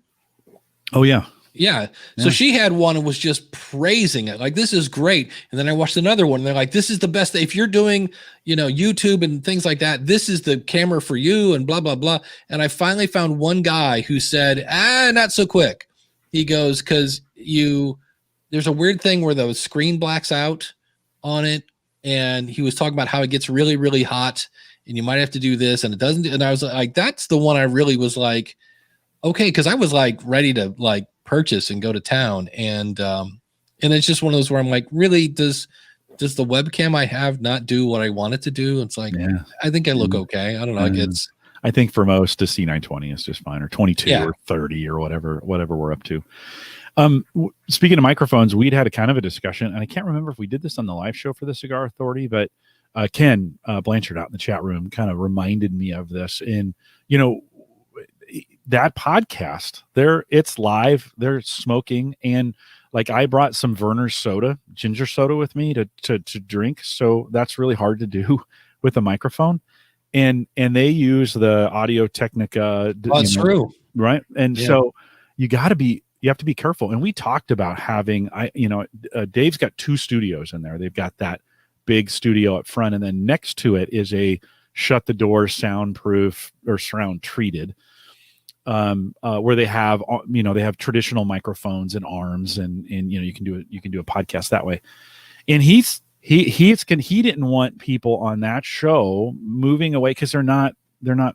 Oh yeah. Yeah. So she had one and was just praising it. Like, this is great. And then I watched another one and they're like, this is the best. If you're doing, YouTube and things like that, this is the camera for you and blah, blah, blah. And I finally found one guy who said, not so quick. He goes, because there's a weird thing where the screen blacks out on it. And he was talking about how it gets really, really hot and you might have to do this and it doesn't. And I was like, that's the one I really was like, okay. Cause I was like ready to like purchase and go to town. And it's just one of those where I'm like, really, does the webcam I have not do what I want it to do? It's like, I think I look okay. I don't know. I think for most, a C920 is just fine, or 22 or 30 or whatever we're up to. Speaking of microphones, we'd had a kind of a discussion, and I can't remember if we did this on the live show for the Cigar Authority, but Ken Blanchard out in the chat room kind of reminded me of this. And, that podcast it's live, they're smoking. And like, I brought some Verner's soda, ginger soda with me to drink. So that's really hard to do with a microphone. And they use the Audio Technica. That's true. Right. And so you have to be careful. And we talked about having, Dave's got 2 studios in there. They've got that big studio up front. And then next to it is a shut the door, soundproof or sound treated, where they have, they have traditional microphones and arms and you can do a podcast that way. And he didn't want people on that show moving away because they're not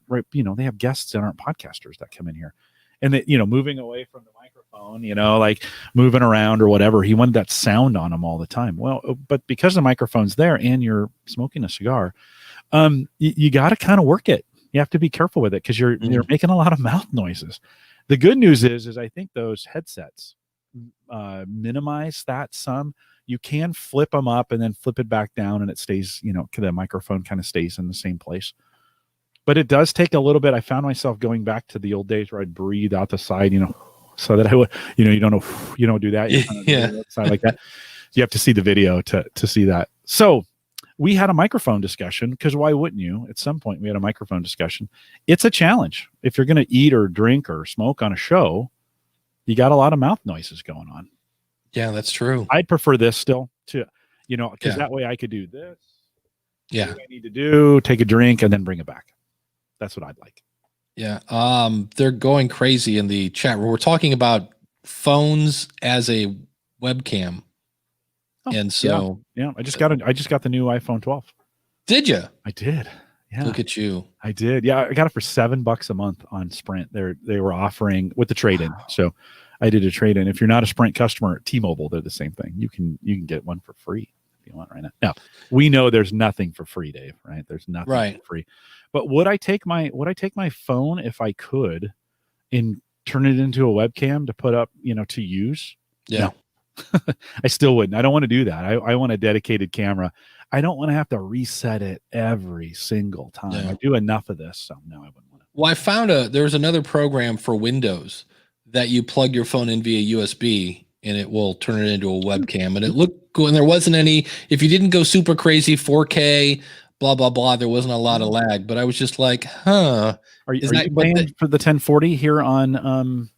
right. They have guests that aren't podcasters that come in here and they, moving away from the microphone, like moving around or whatever. He wanted that sound on them all the time. Well, but because the microphone's there and you're smoking a cigar, you got to kind of work it. You have to be careful with it because you're making a lot of mouth noises. The good news is I think those headsets minimize that some. You can flip them up and then flip it back down and it stays, the microphone kind of stays in the same place. But it does take a little bit. I found myself going back to the old days where I'd breathe out the side, so that I would, you don't do that. You kind of do the side like that. You have to see the video to see that. So we had a microphone discussion because why wouldn't you? At some point we had a microphone discussion. It's a challenge. If you're going to eat or drink or smoke on a show, you got a lot of mouth noises going on. Yeah, that's true. I'd prefer this still to, because that way I could do this. Yeah. What I need to do, take a drink and then bring it back. That's what I'd like. Yeah. They're going crazy in the chat room. We're talking about phones as a webcam. Oh, and so I just got the new iPhone 12. Did you? I did. Yeah. Look at you. I did. Yeah. I got it for $7 a month on Sprint. They were offering with the trade-in. Wow. So I did a trade-in. If you're not a Sprint customer at T-Mobile, they're the same thing. You can get one for free if you want right now. Now, we know there's nothing for free, Dave, right? There's nothing for free. But would I take my phone if I could and turn it into a webcam to put up, to use? Yeah. I still wouldn't. I don't want to do that. I want a dedicated camera. I don't want to have to reset it every single time. Yeah. I do enough of this, so no, I wouldn't want to. Well, I found there's another program for Windows that you plug your phone in via USB and it will turn it into a webcam. And it looked cool. And there wasn't any, if you didn't go super crazy 4K, blah, blah, blah, there wasn't a lot of lag. But I was just like, huh. Are you paying for the 1040 here on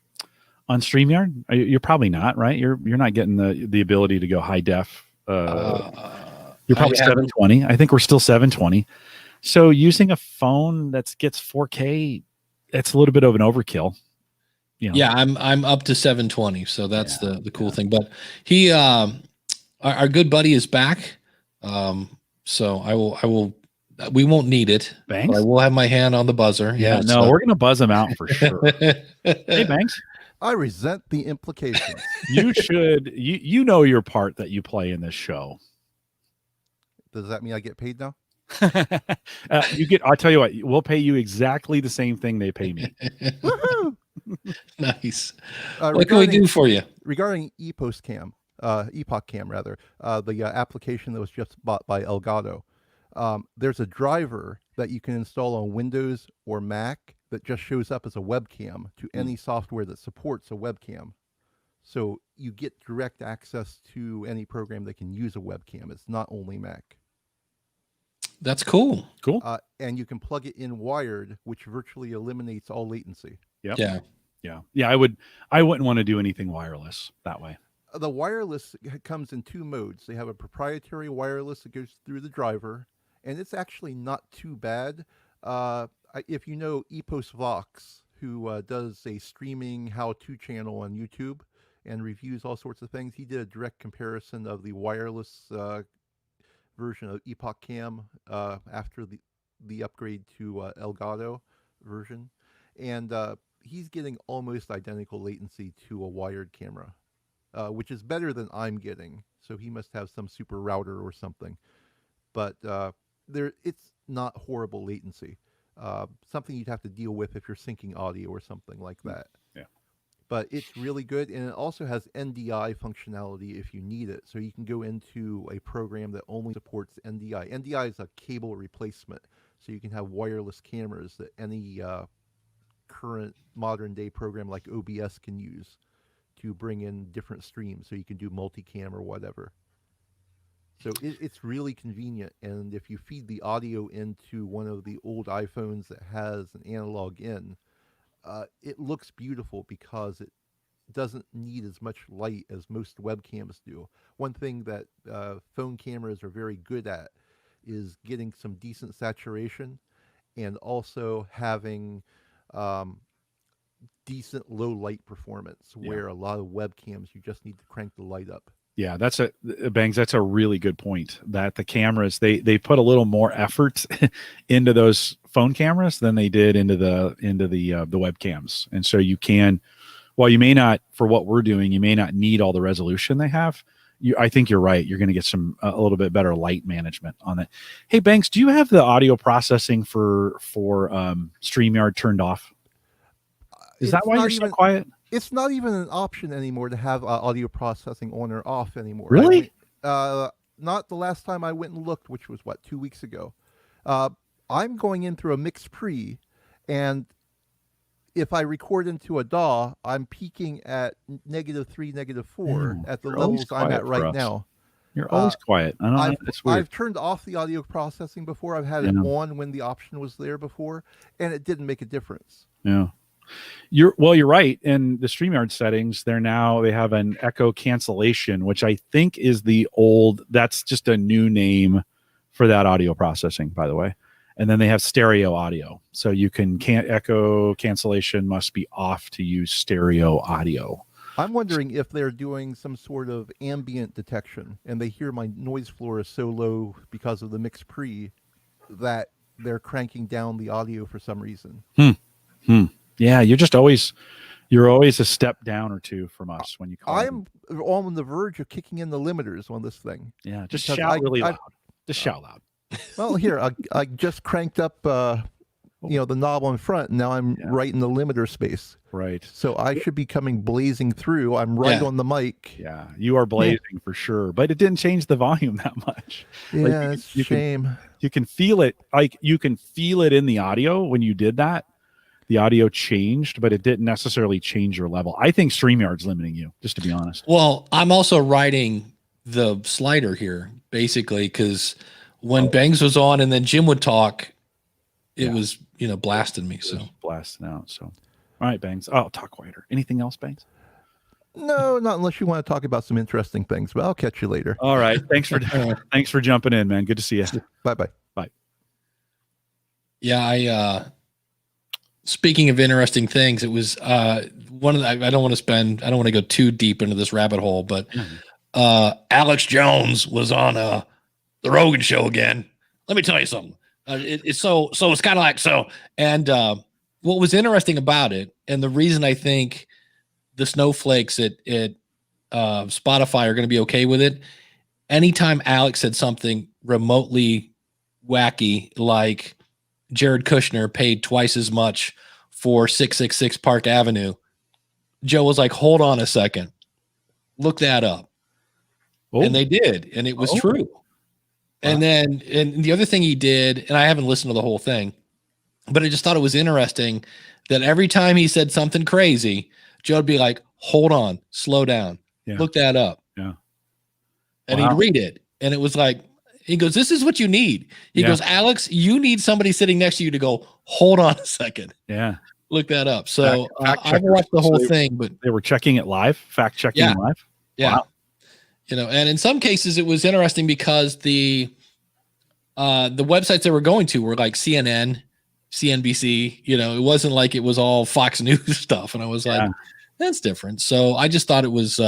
StreamYard? You're probably not, right? You're not getting the ability to go high def. You're probably 720. I think we're still 720. So using a phone that gets 4K, that's a little bit of an overkill. You know? Yeah, I'm up to 720, so that's the cool thing. But he, our good buddy, is back. So I will. We won't need it. Banks? But I will have my hand on the buzzer. Yeah, no, we're gonna buzz him out for sure. Hey, Banks. I resent the implications. You should. You know your part that you play in this show. Does that mean I get paid now? You get. I'll tell you what. We'll pay you exactly the same thing they pay me. Woohoo! Nice. What can we do for you? Regarding Epoccam rather, the application that was just bought by Elgato, there's a driver that you can install on Windows or Mac that just shows up as a webcam to any software that supports a webcam. So you get direct access to any program that can use a webcam. It's not only Mac. That's cool. Cool. And you can plug it in wired, which virtually eliminates all latency. Yep. Yeah. I wouldn't want to do anything wireless that way. The wireless comes in two modes. They have a proprietary wireless that goes through the driver, and it's actually not too bad. If you know Epos Vox, who does a streaming how-to channel on YouTube and reviews all sorts of things, he did a direct comparison of the wireless version of Epoccam after the upgrade to Elgato version, and he's getting almost identical latency to a wired camera, which is better than I'm getting. So he must have some super router or something, but it's not horrible latency. Something you'd have to deal with if you're syncing audio or something like that. Yeah. But it's really good, and it also has NDI functionality if you need it. So you can go into a program that only supports NDI. NDI is a cable replacement, so you can have wireless cameras that any current modern day program like OBS can use to bring in different streams, so you can do multicam or whatever. So it's really convenient, and if you feed the audio into one of the old iPhones that has an analog in, it looks beautiful because it doesn't need as much light as most webcams do. One thing that phone cameras are very good at is getting some decent saturation and also having decent low light performance, where a lot of webcams you just need to crank the light up. Yeah, that's a really good point, that the cameras, they put a little more effort into those phone cameras than they did into the webcams. And so you can, while you may not, for what we're doing, you may not need all the resolution they have. I think you're right. You're going to get a little bit better light management on it. Hey, Banks, do you have the audio processing for StreamYard turned off? Is that why you're so quiet? It's not even an option anymore to have audio processing on or off anymore. Really? Not the last time I went and looked, which was 2 weeks ago. I'm going in through a mix pre, and if I record into a DAW, I'm peaking at -3, -4 at the levels I'm at right now. You're always quiet. I don't know. It's weird. I've turned off the audio processing before. I've had it on when the option was there before, and it didn't make a difference. Yeah. You're right. In the StreamYard settings, they have an echo cancellation, which I think is that's just a new name for that audio processing, by the way. And then they have stereo audio. So you echo cancellation must be off to use stereo audio. I'm wondering if they're doing some sort of ambient detection and they hear my noise floor is so low because of the mix pre that they're cranking down the audio for some reason. Yeah, you're always a step down or two from us when you call. I'm on the verge of kicking in the limiters on this thing. Yeah, just shout really loud. Just shout loud. Well, here I just cranked up the knob on front. And now I'm right in the limiter space. Right. So I should be coming blazing through. I'm right on the mic. Yeah, you are blazing for sure, but it didn't change the volume that much. Yeah, it's a shame. You can feel it. Like you can feel it in the audio when you did that. The audio changed, but it didn't necessarily change your level. I think StreamYard's limiting you, just to be honest. Well, I'm also writing the slider here, basically, because when Bangs was on and then Jim would talk, it was, blasting me. So blasting out. So, all right, Bangs. I'll talk quieter. Anything else, Bangs? No, not unless you want to talk about some interesting things, but I'll catch you later. All right. Thanks for jumping in, man. Good to see you. Bye-bye. Bye. Yeah, speaking of interesting things, it was one of the, I don't want to go too deep into this rabbit hole, but Alex Jones was on the Rogan show again. Let me tell you something. It's it's kind of like so. And what was interesting about it, and the reason I think the snowflakes at Spotify are going to be okay with it, anytime Alex said something remotely wacky, like Jared Kushner paid twice as much for 666 Park Avenue, Joe was like, hold on a second, look that up. And they did, and it was true. And then, and the other thing he did, and I haven't listened to the whole thing, but I just thought it was interesting that every time he said something crazy, Joe would be like, hold on, slow down, look that up. Yeah. And he'd read it. And it was like, he goes, this is what you need. He goes, Alex, you need somebody sitting next to you to go, hold on a second. Yeah. Look that up. So I've watched the whole thing, but they were checking it live, fact checking live. Yeah. Wow. And in some cases it was interesting because the websites they were going to were like CNN, CNBC, it wasn't like it was all Fox News stuff. And I was like, that's different. So I just thought it was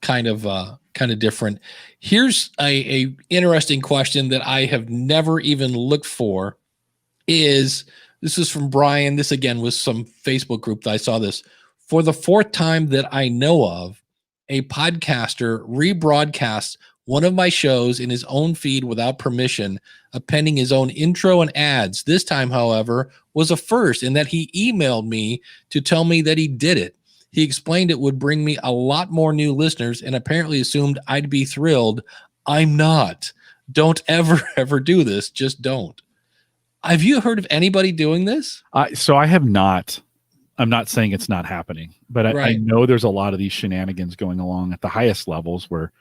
kind of different. Here's a interesting question that I have never even looked for. This is from Brian. This again was some Facebook group that I saw this. For the fourth time that I know of, a podcaster rebroadcasts one of my shows in his own feed without permission, appending his own intro and ads. This time, however, was a first in that he emailed me to tell me that he did it. He explained it would bring me a lot more new listeners and apparently assumed I'd be thrilled. I'm not. Don't ever do this. Just don't. Have you heard of anybody doing this? So I have not. I'm not saying it's not happening, but I know there's a lot of these shenanigans going along at the highest levels where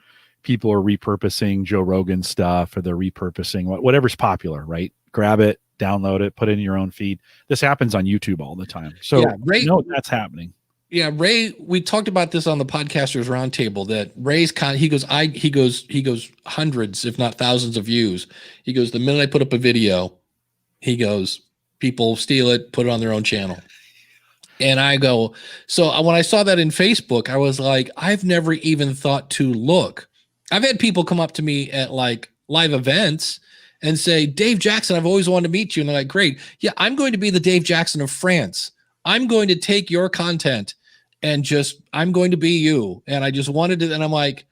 people are repurposing Joe Rogan stuff, or they're repurposing whatever's popular, right? Grab it, download it, put it in your own feed. This happens on YouTube all the time. So that's happening. Yeah, Ray, we talked about this on the Podcasters Roundtable that Ray's he goes hundreds, if not thousands of views. He goes, the minute I put up a video, he goes, people steal it, put it on their own channel. And I go, so when I saw that in Facebook, I was like, I've never even thought to look. I've had people come up to me at like live events and say, Dave Jackson, I've always wanted to meet you. And they're like, great. Yeah, I'm going to be the Dave Jackson of France. I'm going to take your content and I'm going to be you. And I just wanted to, and I'm like,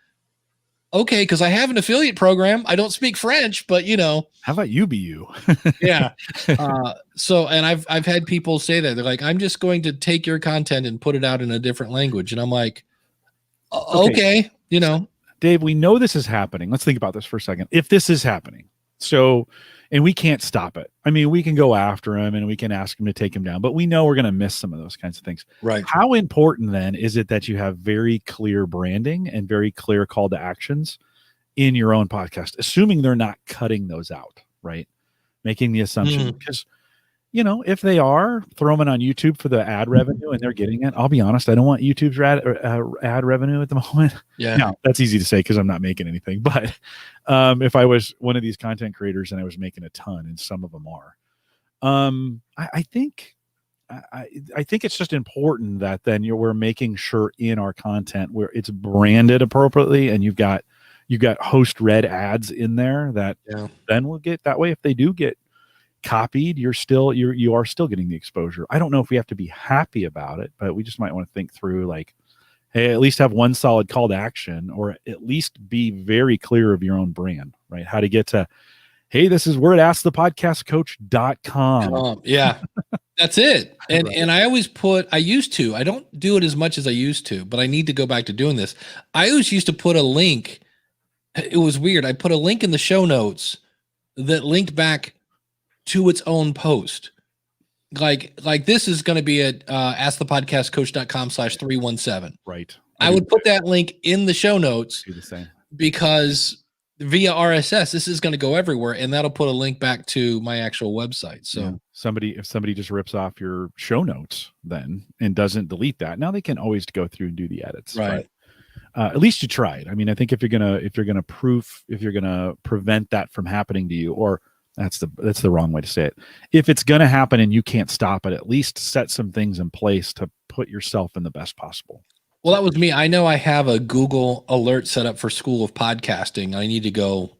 okay, because I have an affiliate program. I don't speak French, but how about you be you? Yeah. So, and I've had people say that they're like, I'm just going to take your content and put it out in a different language. And I'm like, okay. Dave, we know this is happening. Let's think about this for a second. If this is happening, and we can't stop it. I mean, we can go after him and we can ask him to take him down, but we know we're going to miss some of those kinds of things. Right. How important then is it that you have very clear branding and very clear call to actions in your own podcast, assuming they're not cutting those out, right? Making the assumption because, if they are, throw them on YouTube for the ad revenue and they're getting it. I'll be honest, I don't want YouTube's ad revenue at the moment. Yeah. Now, that's easy to say because I'm not making anything. But if I was one of these content creators and I was making a ton, and some of them are, I think it's just important that then we're making sure in our content where it's branded appropriately, and you've got host read ads in there that then we'll get that way. If they do get copied, you are still getting the exposure. I don't know if we have to be happy about it, but we just might want to think through like, hey, at least have one solid call to action, or at least be very clear of your own brand, right? How to get to, Hey, this is we're at askthepodcastcoach.com. Yeah, that's it. And Right. and I always I used to, I don't do it as much as I used to, but I need to go back to doing this. I always used to put a link. It was weird. I put a link in the show notes that linked back to its own post. Like this is going to be at askthepodcastcoach.com/317. Right. I would put that link in the show notes Do the same. because via RSS, this is going to go everywhere, and that'll put a link back to my actual website. So if somebody just rips off your show notes then and doesn't delete that, now they can always go through and do the edits. right. But, at least you tried. I mean, I think if you're gonna prevent that from happening to you, or that's the wrong way to say it. If it's gonna happen and you can't stop it, at least set some things in place to put yourself in the best possible. Well, that was me. I know I have a Google alert set up for School of Podcasting. I need to go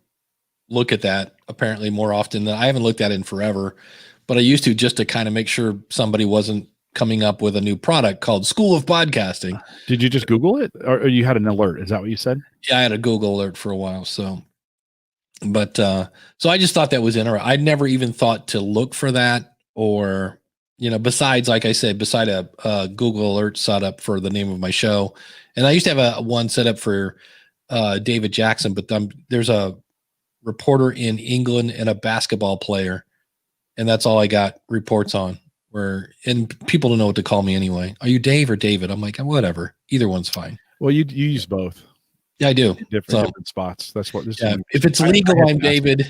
look at that apparently more often than I haven't looked at it in forever, but I used to, just to kind of make sure somebody wasn't coming up with a new product called School of Podcasting. Did you just Google it, or you had an alert? Is that what you said? Yeah, I had a Google alert for a while. So I just thought that was interesting. I'd never even thought to look for that, or, besides, like I said, beside a Google alert set up for the name of my show. And I used to have one set up for David Jackson, but there's a reporter in England and a basketball player. And that's all I got reports on, and people don't know what to call me anyway. Are you Dave or David? I'm like, whatever. Either one's fine. Well, you use both. Yeah, I do. Different spots. That's what this Yeah, is. if it's legal, I'm David.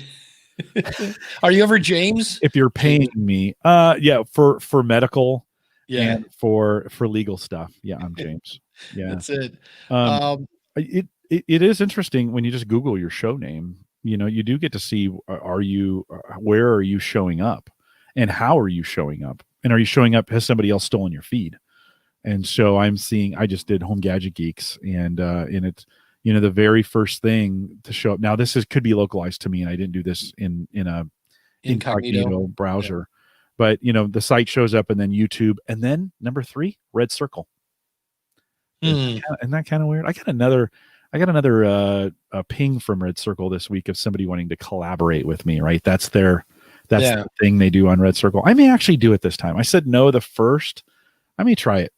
Are you ever James? If you're paying me, yeah, for medical, Yeah, and for legal stuff. Yeah, I'm James. Yeah, that's it. It is interesting when you just Google your show name. You do get to see, where are you showing up, and how are you showing up, and are you showing up? Has somebody else stolen your feed? And so I just did Home Gadget Geeks, and it's, the very first thing to show up. Now could be localized to me, and I didn't do this in a incognito browser, but the site shows up, and then YouTube, and then number 3, Red Circle. Isn't that kind of weird? I got another ping from Red Circle this week of somebody wanting to collaborate with me. Right, that's the thing they do on Red Circle. I may actually do it this time. I said no the first. I may try it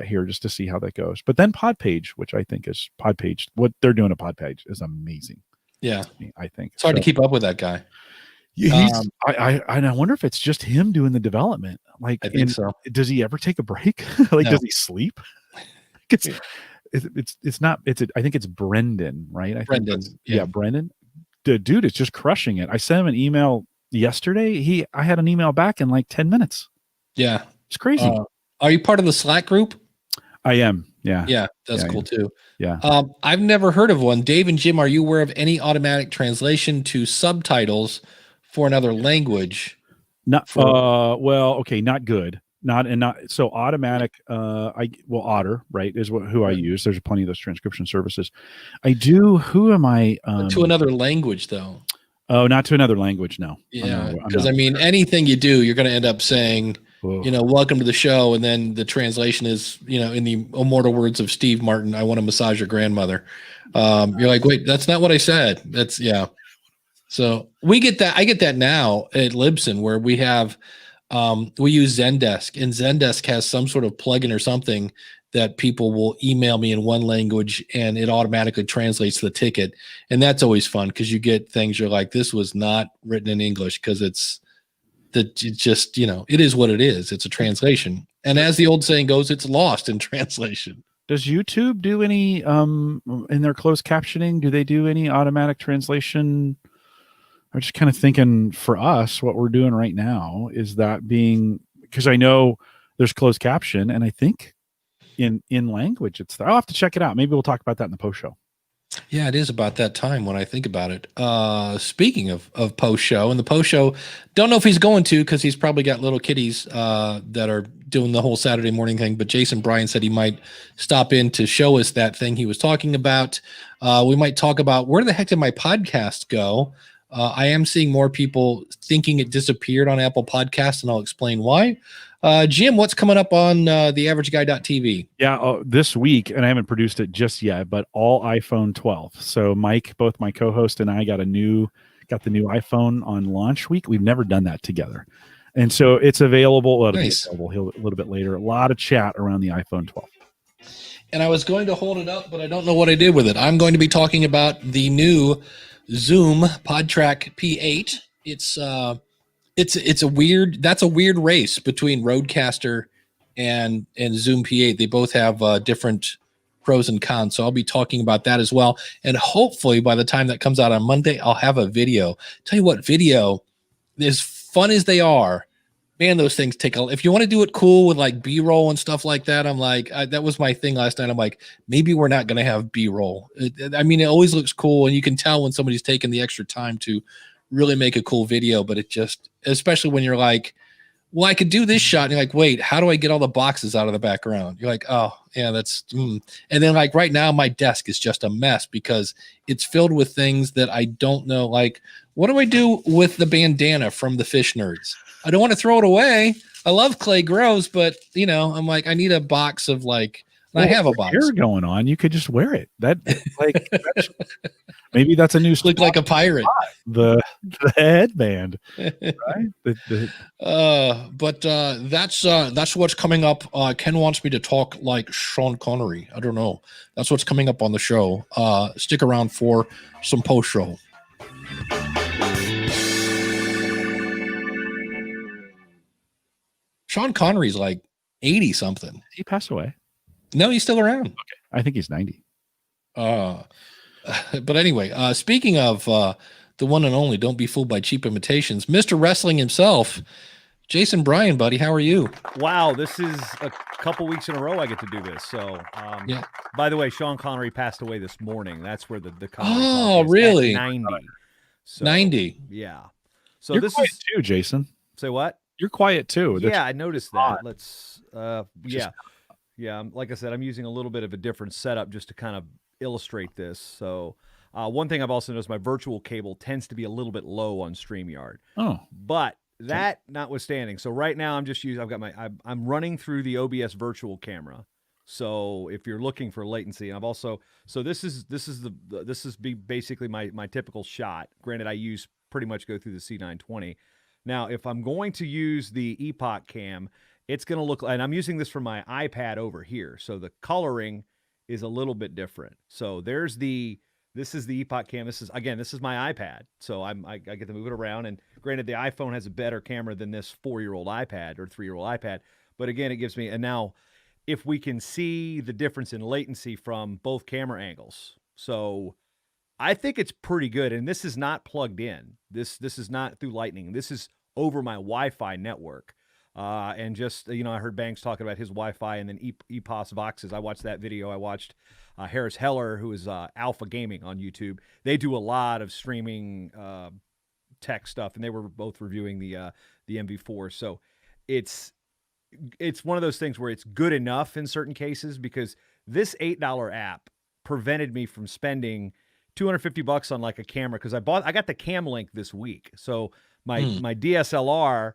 here just to see how that goes. But then Podpage, which I think is Podpage, what they're doing at Podpage is amazing. Yeah, I think it's hard to keep up with that guy. Yeah, I wonder if it's just him doing the development. Like, I think so. Does he ever take a break? No. Does he sleep? It's not. I think it's Brendan, right? Brendan. Yeah, Brendan. The dude is just crushing it. I sent him an email yesterday. I had an email back in like 10 minutes. Yeah, it's crazy. Are you part of the Slack group? I am. Yeah. Yeah, that's cool too. Yeah. I've never heard of one. Dave and Jim, are you aware of any automatic translation to subtitles for another language? Not okay, not good. Not so automatic. Otter, right, is who I use. There's plenty of those transcription services. I do. Who am I? To another language, though. Oh, not to another language. No. Yeah, because anything you do, you're going to end up saying, welcome to the show, and then the translation is, in the immortal words of Steve Martin, I want to massage your grandmother. You're like, wait, that's not what I said. That's So we get that. I get that now at Libsyn, where we have. We use Zendesk, and Zendesk has some sort of plugin or something that people will email me in one language, and it automatically translates the ticket. And that's always fun, because you get things you're like, this was not written in English, because it is what it is. It's a translation. And as the old saying goes, it's lost in translation. Does YouTube do any, in their closed captioning, do they do any automatic translation? I'm just kind of thinking, for us, what we're doing right now is that being, because I know there's closed caption, and I think in language it's there. I'll have to check it out. Maybe we'll talk about that in the post show. Yeah, it is about that time when I think about it. Speaking of post show, and the post show, don't know if he's going to, because he's probably got little kiddies that are doing the whole Saturday morning thing. But Jason Bryant said he might stop in to show us that thing he was talking about. We might talk about, where the heck did my podcast go? I am seeing more people thinking it disappeared on Apple Podcasts, and I'll explain why. Jim, what's coming up on theaverageguy.tv? Yeah, this week, and I haven't produced it just yet, but all iPhone 12. So Mike, both my co-host and I, got a new got the new iPhone on launch week. We've never done that together. And so it's available. Well, it'll be Nice. available a little bit later. A lot of chat around the iPhone 12. And I was going to hold it up, but I don't know what I did with it. I'm going to be talking about the new Zoom PodTrack P8. It's a weird race between Rodecaster and Zoom P8. They both have different pros and cons. So I'll be talking about that as well. And hopefully by the time that comes out on Monday, I'll have a video. Tell you what, video, as fun as they are, man, those things if you want to do it cool with like B-roll and stuff like that, I'm like, that was my thing last night. I'm like, maybe we're not going to have B-roll. I mean, it always looks cool. And you can tell when somebody's taking the extra time to really make a cool video, but it just, especially when you're like, well, I could do this shot. And you're like, wait, how do I get all the boxes out of the background? You're like, oh yeah, that's, And then like right now my desk is just a mess because it's filled with things that I don't know. Like, what do I do with the bandana from the Fish Nerds? I don't want to throw it away. I love Clay Groves, but I'm like, I need a box of like, I have a box. Hair going on. You could just wear it. Maybe that's a new look like a pirate. The headband, right? But that's what's coming up. Ken wants me to talk like Sean Connery. I don't know. That's what's coming up on the show. Stick around for some post show. Sean Connery's like 80 something. He passed away. No, he's still around. Okay. I think he's 90. But anyway, speaking of the one and only, don't be fooled by cheap imitations, Mr. Wrestling himself, Jason Bryant, buddy, how are you? Wow, this is a couple weeks in a row I get to do this. So, yeah. By the way, Sean Connery passed away this morning. That's where the oh, really? 90. So, 90. Yeah. So You're this quiet is too, Jason. Say what? You're quiet too. Yeah, I noticed that. odd. Let's yeah. Like I said, I'm using a little bit of a different setup just to kind of illustrate this. So one thing I've also noticed, my virtual cable tends to be a little bit low on StreamYard. Oh. But that notwithstanding, so right now I'm running through the OBS virtual camera. So if you're looking for latency, and I've also, so this is basically my typical shot. Granted, I pretty much go through the C920. Now, if I'm going to use the Epoccam, it's going to look, and I'm using this for my iPad over here. So the coloring is a little bit different. So this is the Epoccam. This is my iPad. So I get to move it around. And granted, the iPhone has a better camera than this 4-year-old iPad or 3-year-old iPad. But again, it gives me, and now if we can see the difference in latency from both camera angles. So I think it's pretty good. And this is not plugged in. This is not through Lightning. This is over my Wi-Fi network. And just, I heard Banks talking about his Wi-Fi and then EPOS Voxes. I watched that video. I watched Harris Heller, who is Alpha Gaming on YouTube. They do a lot of streaming tech stuff, and they were both reviewing the MV4. So it's one of those things where it's good enough in certain cases, because this $8 app prevented me from spending $250 on like a camera, because I got the Cam Link this week. So my DSLR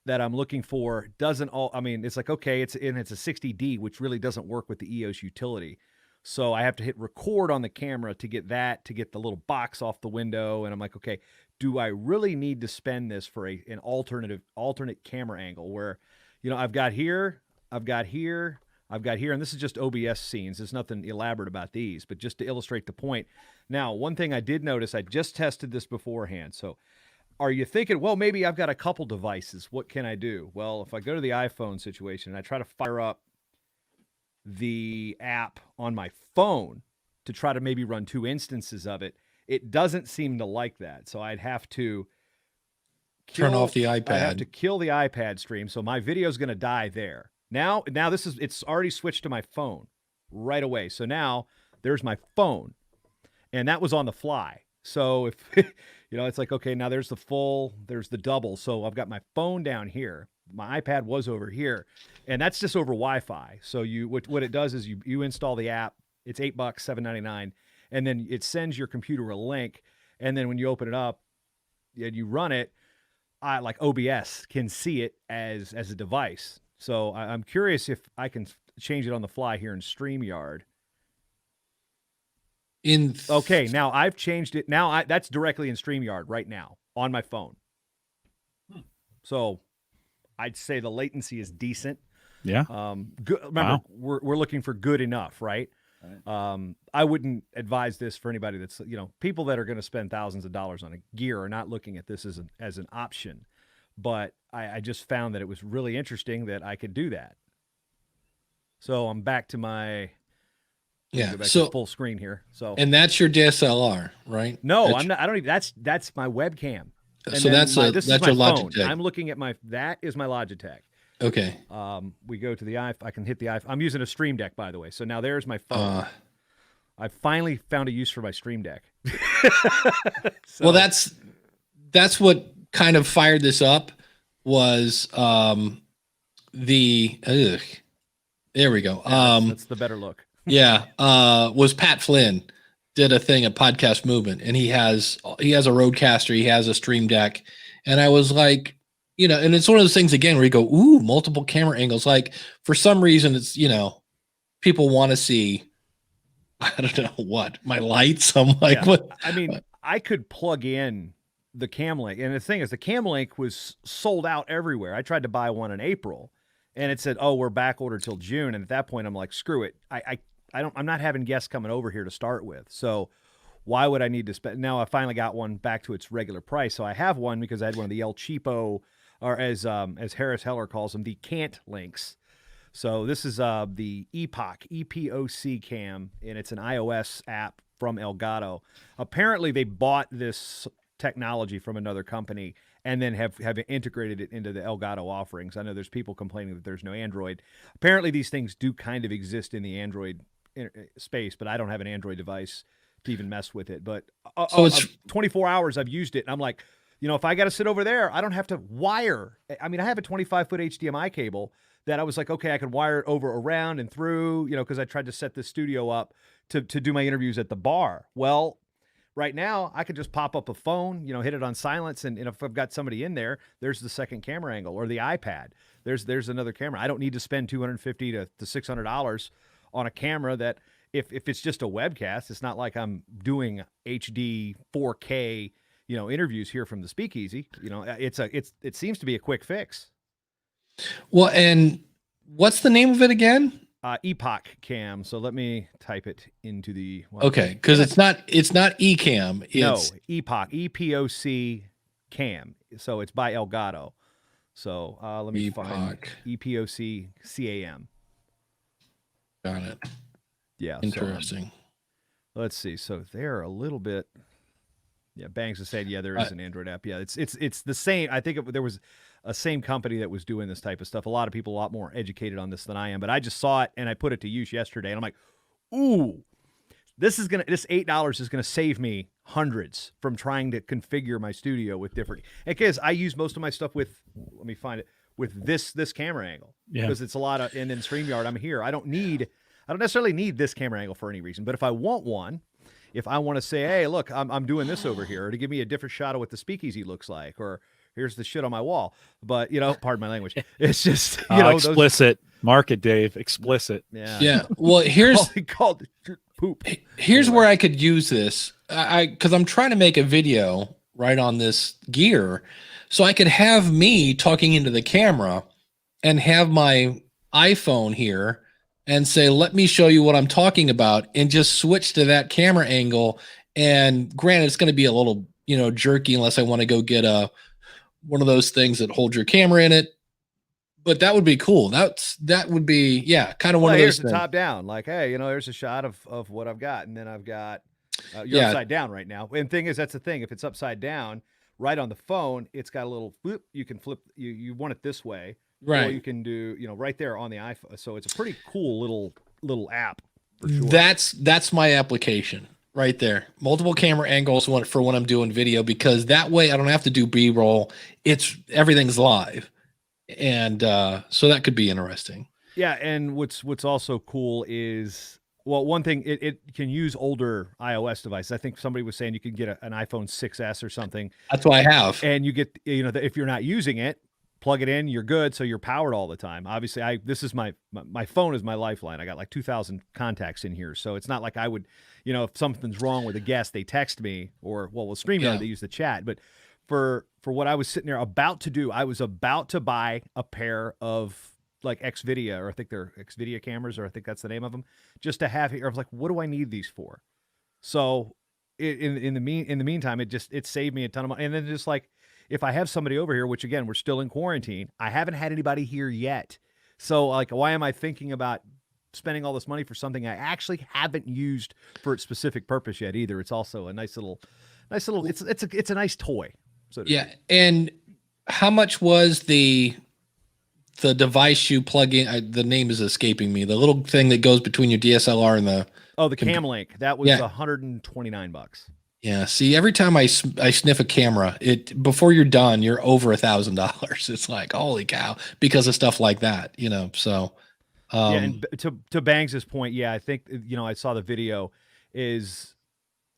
that I'm looking for it's like, okay, it's a 60D, which really doesn't work with the EOS utility. So I have to hit record on the camera to get the little box off the window. And I'm like, okay, do I really need to spend this for an alternate camera angle where, I've got here, and this is just OBS scenes. There's nothing elaborate about these, but just to illustrate the point. Now, one thing I did notice, I just tested this beforehand. So are you thinking, well, maybe I've got a couple devices. What can I do? Well, if I go to the iPhone situation and I try to fire up the app on my phone to try to maybe run 2 instances of it, it doesn't seem to like that. So I'd have to turn off the iPad. I have to kill the iPad stream. So my video is going to die there. Now it's already switched to my phone right away. So now there's my phone, and that was on the fly. So if, it's like, okay, now there's the double. So I've got my phone down here. My iPad was over here, and that's just over Wi-Fi. So what it does is you install the app. It's $8, $7.99. And then it sends your computer a link. And then when you open it up and you run it, like OBS can see it as a device. So I'm curious if I can change it on the fly here in StreamYard. Okay, now I've changed it. Now that's directly in StreamYard right now on my phone. So I'd say the latency is decent. Yeah. Good. Remember, we're looking for good enough, right? I wouldn't advise this for anybody that's, people that are going to spend thousands of dollars on a gear are not looking at this as an option. But I just found that it was really interesting that I could do that. So I'm back to my to full screen here. So and that's your DSLR, right? No, I'm not. I don't even. That's my webcam. And so that's your Logitech. I'm looking at that is my Logitech. Okay. We go to the iPhone. I can hit the iPhone. I'm using a Stream Deck, by the way. So now there's my phone. I finally found a use for my Stream Deck. Well, that's what kind of fired this up was there we go. That's the better look. Yeah. Was Pat Flynn did a thing at Podcast Movement, and he has a Roadcaster, he has a Stream Deck, and I was like, and it's one of those things again where you go, ooh, multiple camera angles. Like for some reason, it's people want to see, I don't know what, my lights. I'm like, what? I mean, I could plug in the Cam Link, and the thing is, the Cam Link was sold out everywhere. I tried to buy one in April, and it said, "Oh, we're back ordered till June." And at that point, I'm like, "Screw it! I'm not having guests coming over here to start with. So why would I need to spend?" Now I finally got one back to its regular price, so I have one because I had one of the El Cheapo, or as Harris Heller calls them, the Cant Links. So this is the EPOC cam, and it's an iOS app from Elgato. Apparently, they bought this technology from another company and then have integrated it into the Elgato offerings. I know there's people complaining that there's no Android. Apparently, these things do kind of exist in the Android space, but I don't have an Android device to even mess with it. But so it's 24 hours I've used it, and I'm like, if I got to sit over there, I don't have to wire. I mean, I have a 25-foot HDMI cable that I was like, okay, I could wire it over, around, and through, because I tried to set this studio up to do my interviews at the bar. Well, right now, I could just pop up a phone, hit it on silence, and if I've got somebody in there, there's the second camera angle, or the iPad. There's another camera. I don't need to spend $250 to $600 on a camera that, if it's just a webcast, it's not like I'm doing HD 4K, interviews here from the Speakeasy. It seems to be a quick fix. Well, and what's the name of it again? Epoch Cam. So let me type it into the. Okay, because it's not Ecamm. It's Epoch, EPOC Cam. So it's by Elgato. So let me find EPOC CAM. Got it. Yeah. Interesting. So, let's see. So they're a little bit. Yeah, Banks has said, yeah, there is an Android app. Yeah, it's the same. I think there was a same company that was doing this type of stuff. A lot of people a lot more educated on this than I am, but I just saw it and I put it to use yesterday, and I'm like, ooh, this $8 is gonna save me hundreds from trying to configure my studio with different. Because I use most of my stuff with, let me find it, with this camera angle. Yeah. Because it's a lot of, and in StreamYard, I'm here. I don't necessarily need this camera angle for any reason, but if I want one. If I want to say, hey, look, I'm doing this over here, or to give me a different shot of what the Speakeasy looks like, or here's the shit on my wall. But, pardon my language. It's just, explicit. Mark it, Dave. Explicit. Yeah. Yeah. Well, here's called poop. Here's where I could use this. Because I'm trying to make a video right on this gear, so I could have me talking into the camera and have my iPhone here and say, let me show you what I'm talking about, and just switch to that camera angle. And granted, it's going to be a little, jerky unless I want to go get one of those things that hold your camera in it. But that would be cool. That would be, kind of one of those here's things. The top down, like, hey, there's a shot of what I've got. And then I've got, you're upside down right now. And thing is, that's the thing. If it's upside down, right on the phone, it's got a little flip. You can flip, you want it this way. Right. Or you can do, right there on the iPhone. So it's a pretty cool little app for sure. That's my application right there. Multiple camera angles for when I'm doing video, because that way I don't have to do B-roll. Everything's live. And so that could be interesting. Yeah, and what's also cool is, well, one thing, it can use older iOS devices. I think somebody was saying you can get an iPhone 6S or something. That's what I have. And you get, if you're not using it, plug it in, you're good. So you're powered all the time. Obviously, this is my phone is my lifeline. I got like 2,000 contacts in here. So it's not like I would, if something's wrong with a guest, they text me, or with StreamYard, they use the chat. But for what I was sitting there about to do, I was about to buy a pair of like Xvidea, or I think they're Xvidea cameras, or I think that's the name of them, just to have here. I was like, what do I need these for? So in the meantime, it saved me a ton of money. And then just like, if I have somebody over here, which again, we're still in quarantine, I haven't had anybody here yet. So like, why am I thinking about spending all this money for something I actually haven't used for its specific purpose yet either? It's also a nice little, it's a nice toy. So yeah. And how much was the device you plug in? The name is escaping me. The little thing that goes between your DSLR and the Cam Link. That was $129. Yeah. See, every time I sniff a camera, before you're done, you're over $1,000. It's like, holy cow, because of stuff like that, so. And to Bangs' point, yeah, I think, I saw the video is,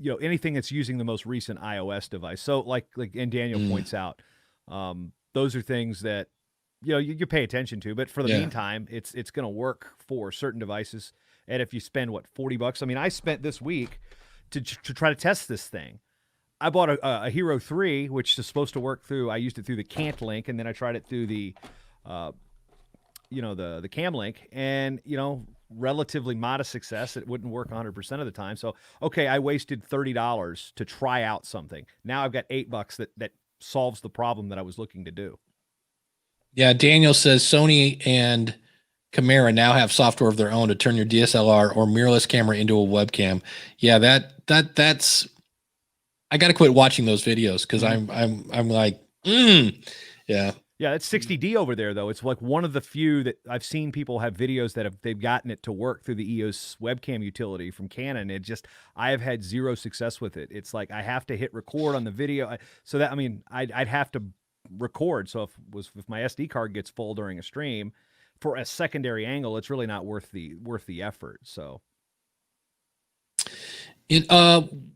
anything that's using the most recent iOS device. So and Daniel points out, those are things that, you pay attention to, but for the meantime, it's going to work for certain devices. And if you spend $40, I mean, I spent this week to try to test this thing. I bought a Hero 3, which is supposed to work through. I used it through the Cant Link, and then I tried it through the, the Cam Link, and relatively modest success. It wouldn't work 100% of the time. So okay, I wasted $30 to try out something. Now I've got $8 that solves the problem that I was looking to do. Yeah, Daniel says Sony and Camera now have software of their own to turn your DSLR or mirrorless camera into a webcam. Yeah, that's. I got to quit watching those videos because I'm like, yeah. Yeah, it's 60D over there though. It's like one of the few that I've seen people have videos that they've gotten it to work through the EOS webcam utility from Canon. I have had zero success with it. It's like I have to hit record on the video, so that I'd have to record. So if my SD card gets full during a stream, for a secondary angle, it's really not worth the effort. So,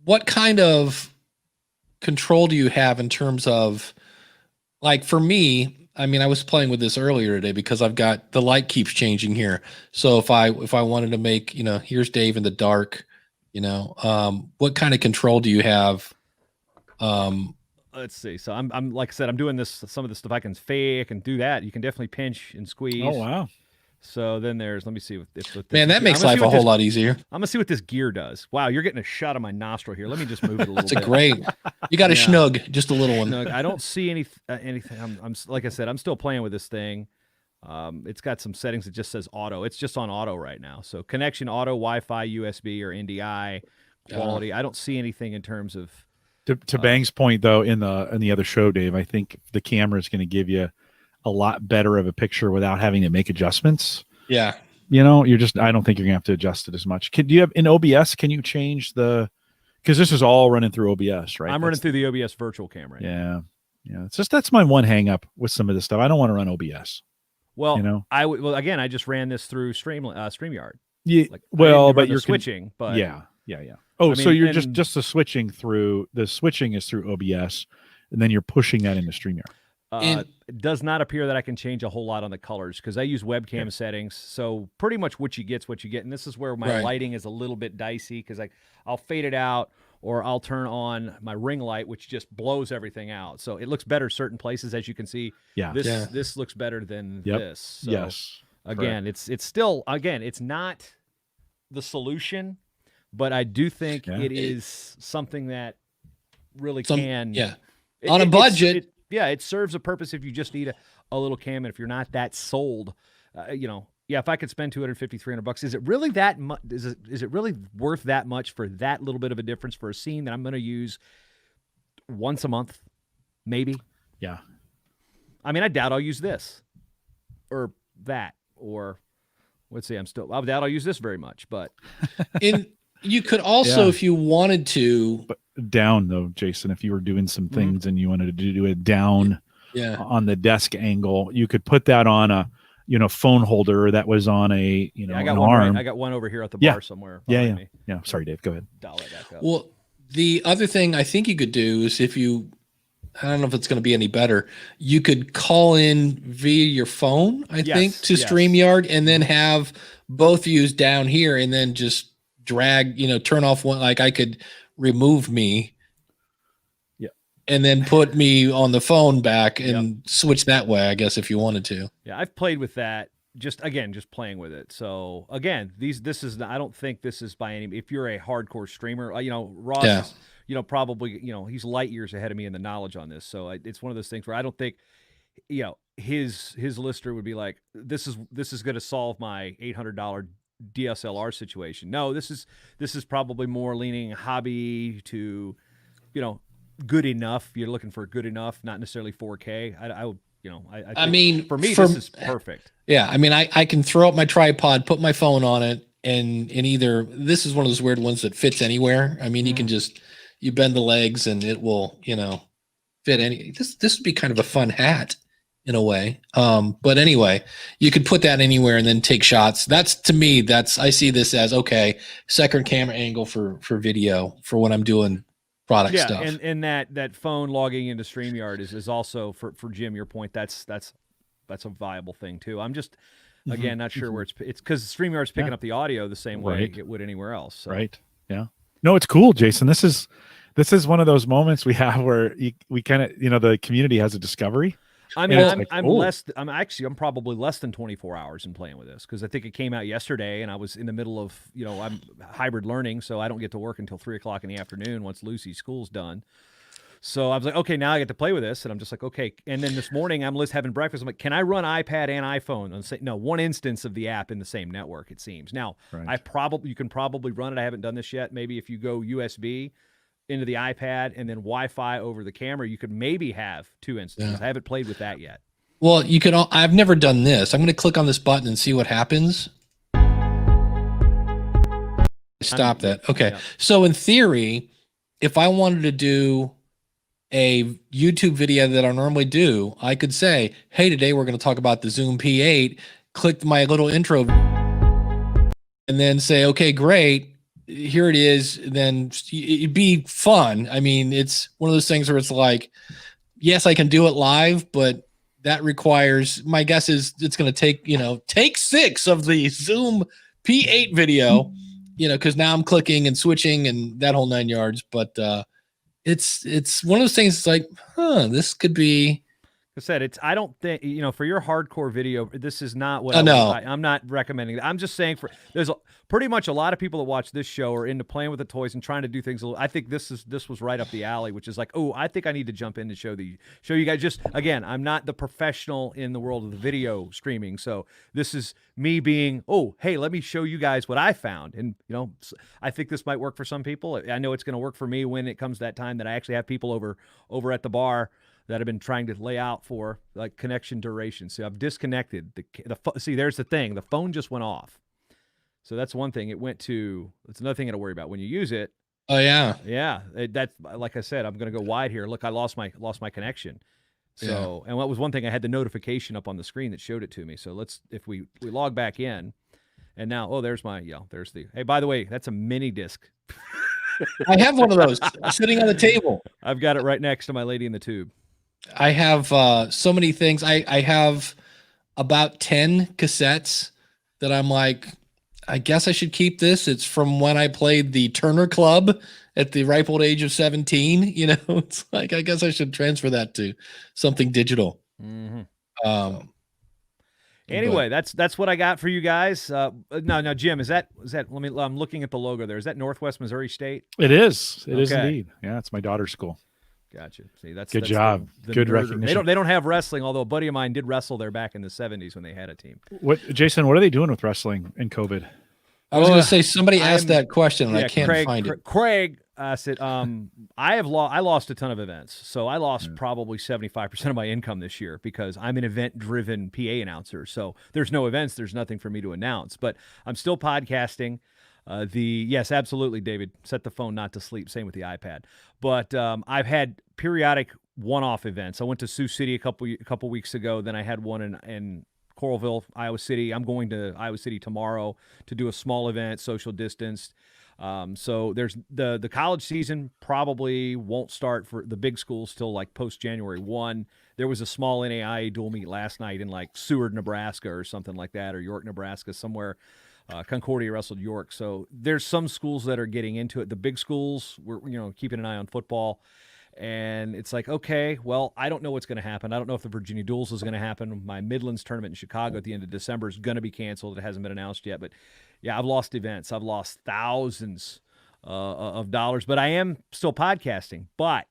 what kind of control do you have in terms of, like, for me? I mean, I was playing with this earlier today because I've got the light keeps changing here. So if I wanted to make, here's Dave in the dark, what kind of control do you have? Let's see. So I'm like I said, I'm doing some of the stuff I can fade, I can do that. You can definitely pinch and squeeze. Oh, wow. So then let me see if man, that makes life a whole lot easier. I'm gonna see what this gear does. Wow, you're getting a shot of my nostril here. Let me just move it a little bit. That's great. You got a snug, just a little one. Snug. I don't see anything. I'm like I said, I'm still playing with this thing. It's got some settings that just says auto. It's just on auto right now. So connection, auto, Wi-Fi, USB, or NDI, quality. I don't see anything in terms of. To Bang's point, though, in the other show, Dave, I think the camera is going to give you a lot better of a picture without having to make adjustments. Yeah. I don't think you're going to have to adjust it as much. Do you have in OBS, can you change because this is all running through OBS, right? I'm running through the OBS virtual camera. Yeah. Yeah. It's just, that's my one hang up with some of this stuff. I don't want to run OBS. Well, again, I just ran this through StreamYard. Yeah. But you're switching, but yeah. Oh, so you're just the switching is through OBS, and then you're pushing that into StreamYard. It does not appear that I can change a whole lot on the colors because I use webcam settings. So pretty much what you get. And this is where my lighting is a little bit dicey because I'll fade it out or I'll turn on my ring light, which just blows everything out. So it looks better certain places, as you can see. Yeah. This looks better than this. So yes. Again, it's still, it's not the solution, but I do think it is something that really can. Yeah. On a budget. It serves a purpose if you just need a little cam, and if you're not that sold, if I could spend $250, $300, is it really that much? Is it really worth that much for that little bit of a difference for a scene that I'm going to use once a month, maybe? Yeah. I mean, I doubt I'll use this or that, or let's see, I doubt I'll use this very much, but you could also, if you wanted to, but down though, Jason, if you were doing some things and you wanted to do it down on the desk angle, you could put that on a phone holder that was on a I got an one arm. I got one over here at the bar somewhere. Yeah. Sorry, Dave, go ahead. Dial it back up. Well, the other thing I think you could do is if you I don't know if it's going to be any better. You could call in via your phone, I think, to StreamYard, and then have both views down here, and then just drag, turn off one. Like I could remove me, and then put me on the phone back and switch that way, I guess, if you wanted to. Yeah, I've played with that. Just playing with it. So again, this is I don't think this is by any. If you're a hardcore streamer, Ross. Yeah. Probably, he's light years ahead of me in the knowledge on this. So it's one of those things where I don't think, his lister would be like, this is going to solve my $800 DSLR situation. No, this is probably more leaning hobby to, good enough. You're looking for good enough, not necessarily 4K. I mean, for me, this is perfect. Yeah. I mean, I can throw up my tripod, put my phone on it, and either, this is one of those weird ones that fits anywhere. I mean, you can just, you bend the legs and it will, fit any. This would be kind of a fun hat in a way. But anyway, you could put that anywhere and then take shots. That's, to me, I see this as, okay, second camera angle for video for when I'm doing product stuff. And that phone logging into StreamYard is also for Jim, your point, that's a viable thing too. I'm just, again, not sure where it's because StreamYard's picking up the audio the same way it would anywhere else. So. Right. Yeah. No, it's cool, Jason. This is one of those moments we have where we kind of, the community has a discovery. I mean, I'm probably less than 24 hours in playing with this because I think it came out yesterday and I was in the middle of, I'm hybrid learning, so I don't get to work until 3:00 in the afternoon once Lucy's school's done. So I was like, okay, now I get to play with this, and I'm just like, okay. And then this morning I'm having breakfast. I'm like, can I run iPad and iPhone? No, one instance of the app in the same network. It seems now. Right. You can probably run it. I haven't done this yet. Maybe if you go USB into the iPad and then Wi-Fi over the camera, you could maybe have two instances. I haven't played with that yet. Well, you can. I've never done this. I'm going to click on this button and see what happens. Stop that. Okay. Yeah. So in theory, if I wanted to do a YouTube video that I normally do, I could say, hey, today we're going to talk about the Zoom P8, click my little intro and then say, okay, great. Here it is. Then it'd be fun. I mean, it's one of those things where it's like, yes, I can do it live, but that requires, my guess is it's going to take, take 6 of the Zoom P8 video, cause now I'm clicking and switching and that whole 9 yards. But, it's one of those things. It's like, this could be. I said, I don't think, for your hardcore video, this is not what I'm not recommending. I'm just saying there's pretty much a lot of people that watch this show are into playing with the toys and trying to do things a little. I think this was right up the alley, which is like, oh, I think I need to jump in to show you guys. Just again, I'm not the professional in the world of the video streaming, so this is me being, oh, hey, let me show you guys what I found, and I think this might work for some people. I know it's going to work for me when it comes that time that I actually have people over at the bar that I've been trying to lay out for like connection duration. So I've disconnected see, there's the thing. The phone just went off. So that's one thing. It's another thing I got to worry about when you use it. Oh yeah. Yeah. That's like I said, I'm going to go wide here. Look, I lost my connection. So, and what was one thing, I had the notification up on the screen that showed it to me. So if we log back in and now, there's hey, by the way, that's a mini disc. I have one of those sitting on the table. I've got it right next to my Lady in the Tube. I have so many things. I have about 10 cassettes that I'm like, I guess I should keep this. It's from when I played the Turner Club at the ripe old age of 17. It's like, I guess I should transfer that to something digital. Mm-hmm. Anyway, that's what I got for you guys. Now, Jim, is that? I'm looking at the logo there. Is that Northwest Missouri State? It is. It is indeed. Yeah, it's my daughter's school. Gotcha. See, that's good job. Good recognition. They don't have wrestling, although a buddy of mine did wrestle there back in the 70s when they had a team. Jason, what are they doing with wrestling in COVID? I was going to say, somebody asked that question and I can't find it. Craig said, I lost a ton of events. So I lost probably 75% of my income this year because I'm an event-driven PA announcer. So there's no events. There's nothing for me to announce. But I'm still podcasting. Yes, absolutely, David. Set the phone not to sleep. Same with the iPad. But I've had periodic one-off events. I went to Sioux City a couple weeks ago. Then I had one in Coralville, Iowa City. I'm going to Iowa City tomorrow to do a small event, social distanced. So there's the college season probably won't start for the big schools till like post January 1. There was a small NAIA dual meet last night in like Seward, Nebraska or something like that, or York, Nebraska, somewhere. Concordia wrestled York. So there's some schools that are getting into it. The big schools, we're keeping an eye on football. And it's like, okay, well, I don't know what's going to happen. I don't know if the Virginia Duels is going to happen. My Midlands tournament in Chicago at the end of December is going to be canceled. It hasn't been announced yet. But, yeah, I've lost events. I've lost thousands of dollars. But I am still podcasting. But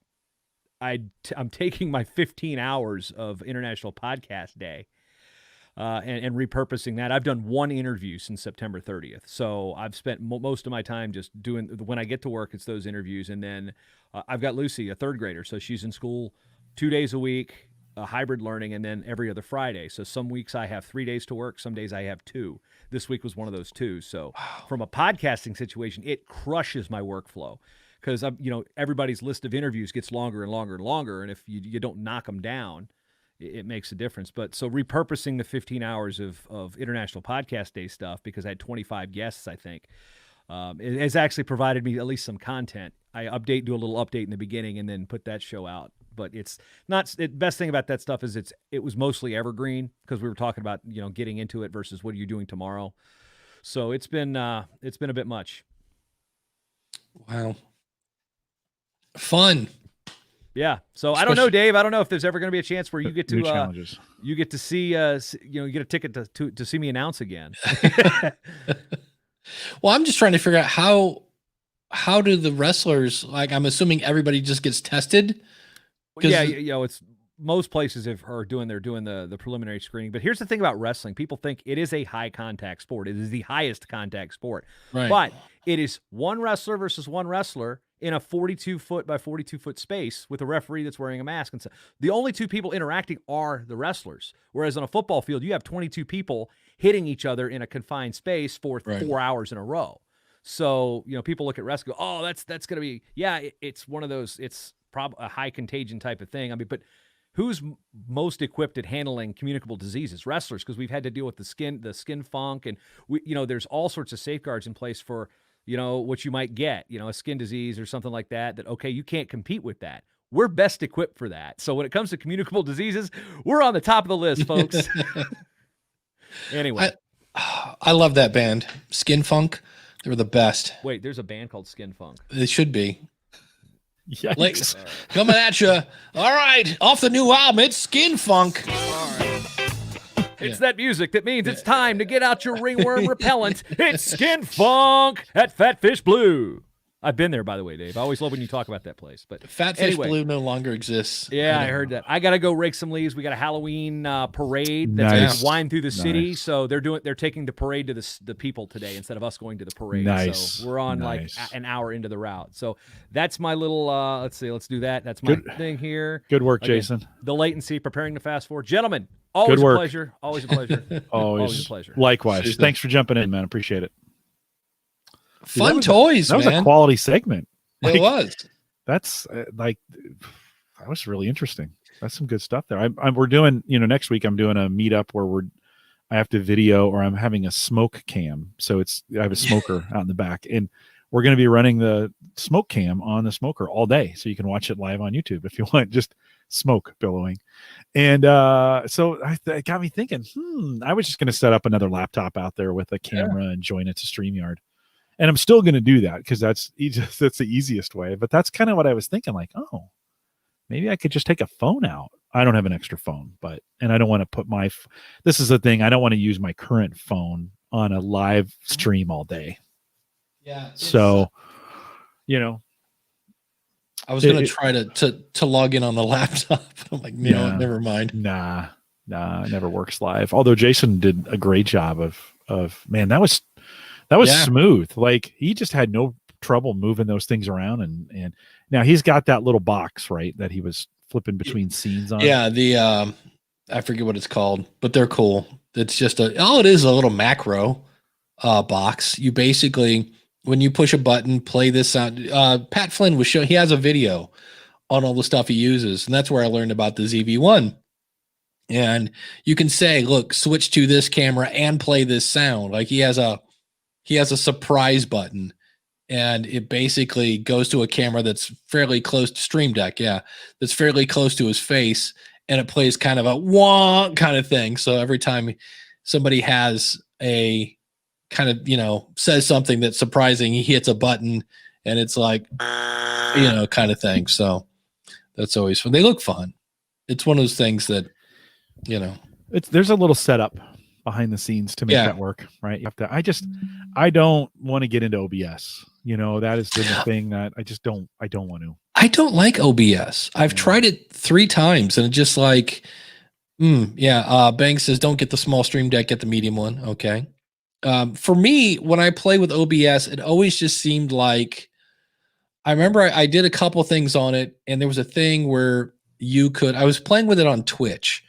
I'm taking my 15 hours of International Podcast Day and repurposing that. I've done one interview since September 30th. So I've spent most of my time just doing, when I get to work, it's those interviews. And then I've got Lucy, a third grader. So she's in school 2 days a week, hybrid learning, and then every other Friday. So some weeks I have 3 days to work. Some days I have 2. This week was one of those 2. So from a podcasting situation, it crushes my workflow because everybody's list of interviews gets longer and longer and longer. And if you don't knock them down, it makes a difference. But so repurposing the 15 hours of International Podcast Day stuff, because I had 25 guests, I think, it has actually provided me at least some content. I do a little update in the beginning and then put that show out. But it's not the best thing about that stuff is it was mostly evergreen because we were talking about, getting into it versus what are you doing tomorrow. So it's been a bit much. Wow. Fun. Yeah. So I don't know, Dave. I don't know if there's ever going to be a chance where you get to challenges. You get to see you get a ticket to see me announce again. Well, I'm just trying to figure out how do the wrestlers, like, I'm assuming everybody just gets tested. Yeah, it's most places are doing the preliminary screening. But here's the thing about wrestling: people think it is a high contact sport. It is the highest contact sport, right? But it is one wrestler versus one wrestler in a 42-foot by 42-foot space with a referee that's wearing a mask and stuff. The only 2 people interacting are the wrestlers. Whereas on a football field, you have 22 people hitting each other in a confined space for 4 hours in a row. So, people look at wrestling, go, oh, that's going to be, it's one of those, it's probably a high contagion type of thing. I mean, but who's most equipped at handling communicable diseases? Wrestlers, because we've had to deal with the skin funk, and there's all sorts of safeguards in place for, what you might get, a skin disease or something like that, okay, you can't compete with that. We're best equipped for that. So when it comes to communicable diseases, we're on the top of the list, folks. Anyway. I love that band, Skin Funk. They were the best. Wait, there's a band called Skin Funk. They should be. Yikes. Coming at you. All right, off the new album, it's Skin Funk. It's that music that means it's time to get out your ringworm repellent. It's Skin Funk at Fatfish Blue. I've been there, by the way, Dave. I always love when you talk about that place. But Fatfish Blue no longer exists. Yeah, I heard that. I got to go rake some leaves. We got a Halloween parade that's going to wind through the city. So they're taking the parade to the people today instead of us going to the parade. Nice. So we're on like an hour into the route. So that's my little. Let's do that. That's my thing here. Good work, Jason. The latency, preparing to fast forward, gentlemen. Always a pleasure. Always a pleasure. Always a pleasure. Likewise. Seriously. Thanks for jumping in, man. Appreciate it. Fun toys, man. That was a quality segment. It was. That's that was really interesting. That's some good stuff there. We're doing, next week I'm doing a meetup where I have to video, or I'm having a smoke cam. So I have a smoker out in the back, and we're going to be running the smoke cam on the smoker all day. So you can watch it live on YouTube if you want, just smoke billowing. And so it got me thinking, I was just going to set up another laptop out there with a camera and join it to StreamYard. And I'm still going to do that because that's the easiest way. But that's kind of what I was thinking, like, oh, maybe I could just take a phone out. I don't have an extra phone, and I don't want to put this is the thing. I don't want to use my current phone on a live stream all day. Yeah. So, I was going to try to log in on the laptop. I'm like, never mind. Nah, it never works live. Although Jason did a great job of man, that was smooth. Like, he just had no trouble moving those things around. And now he's got that little box, right, that he was flipping between scenes on. Yeah, the I forget what it's called, but they're cool. It's just it is a little macro box. You basically, when you push a button, play this sound. Pat Flynn was showing, he has a video on all the stuff he uses, and that's where I learned about the ZV-1. And you can say, look, switch to this camera and play this sound. Like, he has a surprise button, and it basically goes to a camera that's fairly close to Stream Deck. Yeah, that's fairly close to his face, and it plays kind of a wah kind of thing. So every time somebody has a kind of, says something that's surprising, he hits a button and it's like, kind of thing. So that's always fun. They look fun. It's one of those things that, there's a little setup behind the scenes to make that work, right? You have to, I don't want to get into OBS. That has been the thing that I don't want to. I don't like OBS. I've tried it 3 times and it's just like, Bang says, don't get the small Stream Deck, get the medium one. Okay. For me, when I play with OBS, it always just seemed like, I remember I did a couple things on it, and there was a thing where I was playing with it on Twitch,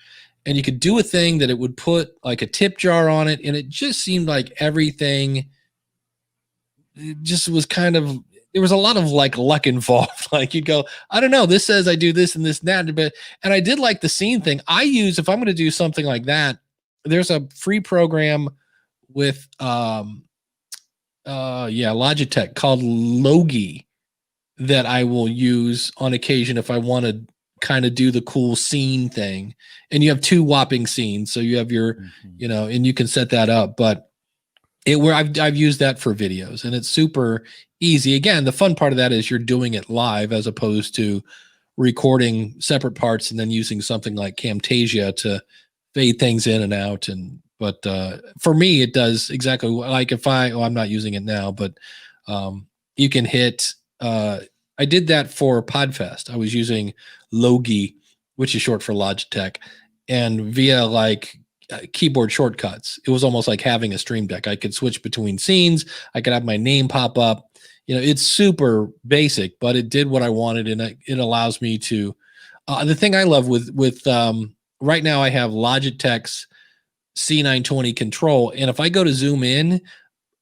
and you could do a thing that it would put like a tip jar on it, and it just seemed like everything just was kind of, there was a lot of like luck involved. Like you'd go, I don't know, this says I do this and this and that, and I did like the scene thing. I use, if I'm going to do something like that, there's a free program with Logitech called Logi that I will use on occasion if I want to kind of do the cool scene thing. And you have 2 whopping scenes, so you have your and you can set that up. But I've used that for videos, and it's super easy. Again, the fun part of that is you're doing it live as opposed to recording separate parts and then using something like Camtasia to fade things in and out. But for me, it does exactly like if I'm not using it now, but you can hit, I did that for Podfest. I was using Logi, which is short for Logitech, and via like keyboard shortcuts, it was almost like having a Stream Deck. I could switch between scenes. I could have my name pop up. It's super basic, but it did what I wanted, and it allows me to. The thing I love with right now, I have Logitech's C920 control, and if I go to zoom in,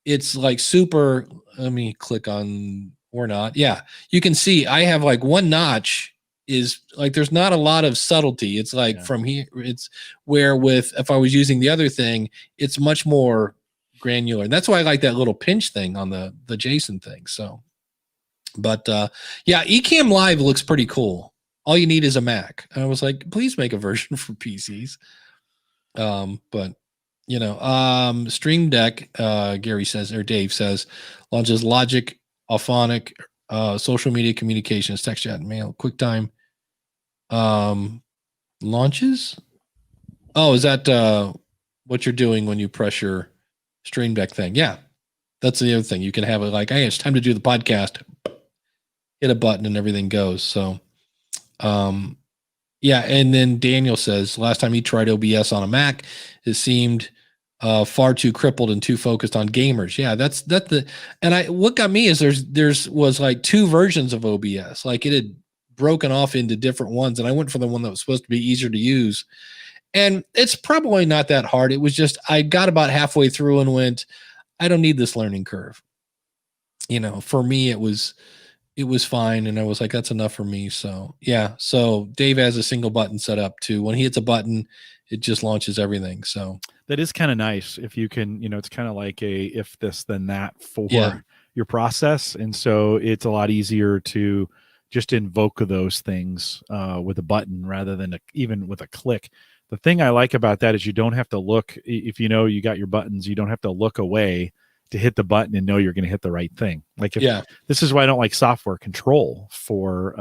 it's like super. Let me click on or not. Yeah, you can see I have like one notch is like, there's not a lot of subtlety. It's like from here, it's where if I was using the other thing, it's much more granular. And that's why I like that little pinch thing on the Jason thing. So, but Ecamm Live looks pretty cool. All you need is a Mac. I was like, please make a version for PCs. But Stream Deck, Gary says, or Dave says, launches Logic, Auphonic, social media communications, text chat, mail, QuickTime, launches. Oh, is that what you're doing when you press your Stream Deck thing? Yeah, that's the other thing. You can have it like, hey, it's time to do the podcast. Hit a button and everything goes. So, and then Daniel says last time he tried OBS on a Mac, it seemed far too crippled and too focused on gamers. Yeah, that's what got me is there's was like 2 versions of OBS. Like it had broken off into different ones, and I went for the one that was supposed to be easier to use. And it's probably not that hard. It was just I got about halfway through and went, I don't need this learning curve. For me it was fine, and I was like, that's enough for me. So yeah. So Dave has a single button set up too. When he hits a button, it just launches everything. So that is kind of nice if you can, it's kind of like a if this then that for your process. And so it's a lot easier to just invoke those things with a button rather than even with a click. The thing I like about that is you don't have to look. If you got your buttons, you don't have to look away to hit the button and know you're going to hit the right thing. Like this is why I don't like software control for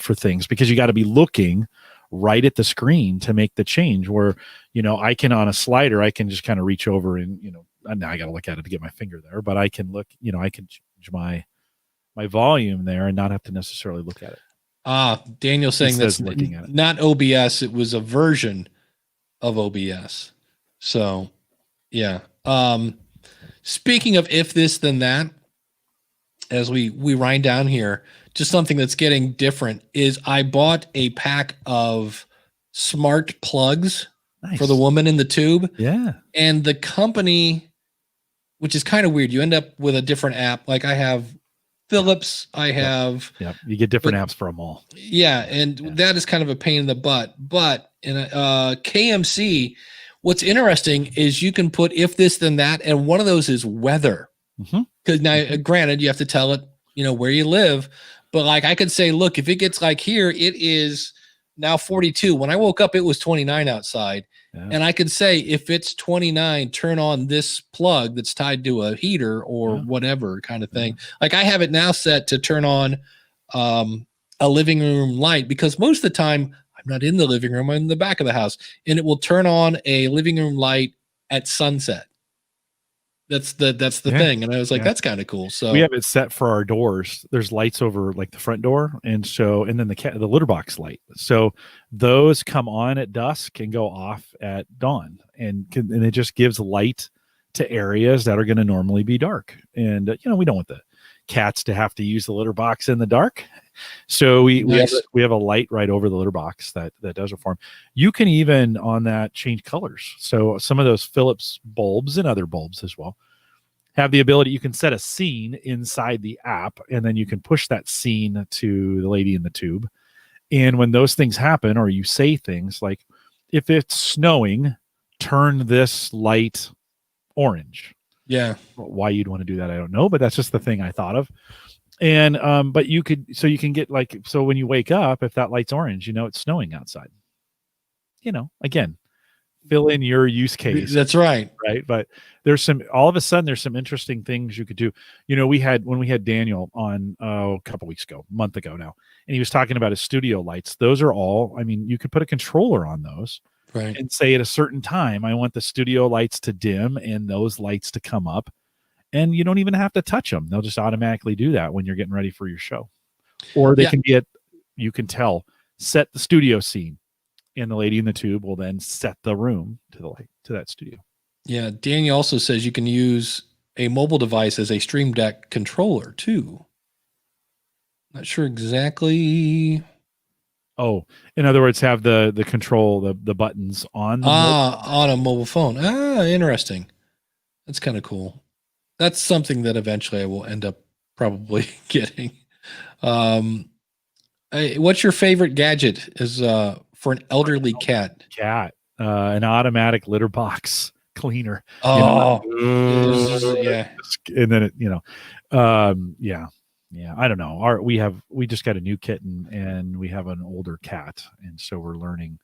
things, because you got to be looking right at the screen to make the change where, I can on a slider, I can just kind of reach over and, now I got to look at it to get my finger there, but I can look, I can change my volume there and not have to necessarily look at it. Daniel saying that's looking at it. Not OBS. It was a version of OBS. So yeah. Speaking of if this, then that, as we wind down here, just something that's getting different is I bought a pack of smart plugs for the woman in the tube. Yeah. And the company, which is kind of weird, you end up with a different app. Like I have Philips, I have. Yeah, you get different apps for them all. Yeah, and that is kind of a pain in the butt. But in KMC, what's interesting is you can put if this, then that, and one of those is weather. Mm-hmm. Because now, granted, you have to tell it, where you live. But like I could say, look, if it gets like here, it is now 42. When I woke up, it was 29 outside. Yeah. And I could say, if it's 29, turn on this plug that's tied to a heater or whatever kind of thing. Like I have it now set to turn on a living room light, because most of the time I'm not in the living room, I'm in the back of the house, and it will turn on a living room light at sunset. That's the thing. And I was like, that's kind of cool. So we have it set for our doors. There's lights over like the front door. And then the litter box light. So those come on at dusk and go off at dawn. And it just gives light to areas that are going to normally be dark. And, we don't want the cats to have to use the litter box in the dark. So we have a light right over the litter box that does it for them. You can even on that change colors. So some of those Philips bulbs and other bulbs as well have the ability. You can set a scene inside the app, and then you can push that scene to the lady in the tube. And when those things happen, or you say things like, if it's snowing, turn this light orange. Yeah. Why you'd want to do that, I don't know, but that's just the thing I thought of. And but you can get so when you wake up, if that light's orange, it's snowing outside. Again, fill in your use case. That's right. Right. But all of a sudden there's some interesting things you could do. When we had Daniel on a couple weeks ago, a month ago now, and he was talking about his studio lights. Those are all, you could put a controller on those. Right. And say at a certain time, I want the studio lights to dim and those lights to come up. And you don't even have to touch them. They'll just automatically do that when you're getting ready for your show. Or they can you can tell, set the studio scene, and the lady in the tube will then set the room to that studio. Yeah. Daniel also says you can use a mobile device as a Stream Deck controller too. Not sure exactly. Oh, in other words, have the control, the buttons on on a mobile phone. Interesting. That's kind of cool. That's something that eventually I will end up probably getting. What's your favorite gadget is for an elderly cat? An automatic litter box cleaner. Oh, yeah. And then I don't know. We just got a new kitten and we have an older cat, and so we're learning.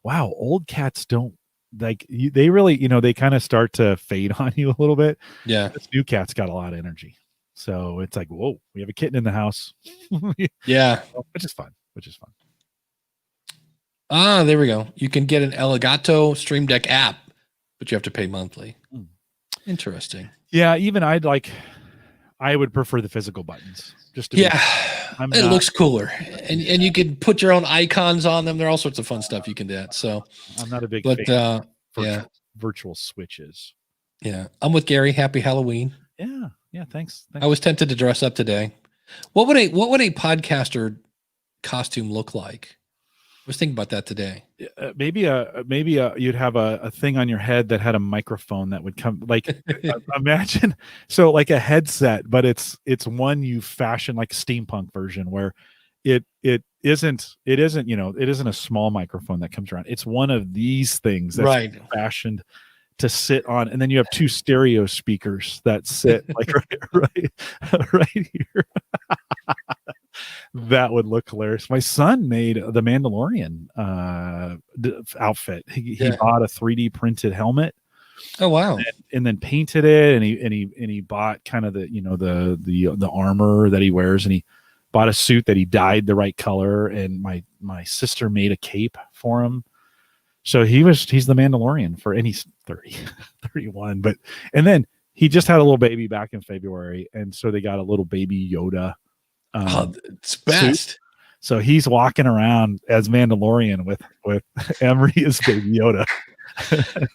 Wow, old cats don't they really, they kind of start to fade on you a little bit. Yeah, this new cat's got a lot of energy, so it's like, whoa, we have a kitten in the house. Yeah, which is fun. There we go. You can get an Elgato Stream Deck app, but you have to pay monthly. Interesting. Yeah, even I would prefer the physical buttons. Just to it looks cooler, and you can put your own icons on them. There are all sorts of fun stuff you can do. So I'm not a big fan of virtual switches. Yeah, I'm with Gary. Happy Halloween. Yeah. Thanks. I was tempted to dress up today. What would a podcaster costume look like? I was thinking about that today. Maybe you'd have a thing on your head that had a microphone that would come, like imagine, so like a headset, but it's one you fashion like a steampunk version where it isn't a small microphone that comes around. It's one of these things that's fashioned to sit on, and then you have two stereo speakers that sit like right here. That would look hilarious. My son made the Mandalorian outfit. He bought a 3D printed helmet. Oh wow! And then painted it, and he bought kind of the armor that he wears, and he bought a suit that he dyed the right color. And my sister made a cape for him. So he's the Mandalorian and he's 31. And then he just had a little baby back in February, and so they got a little baby Yoda. It's best. Suit. So he's walking around as Mandalorian with Emery as Baby Yoda.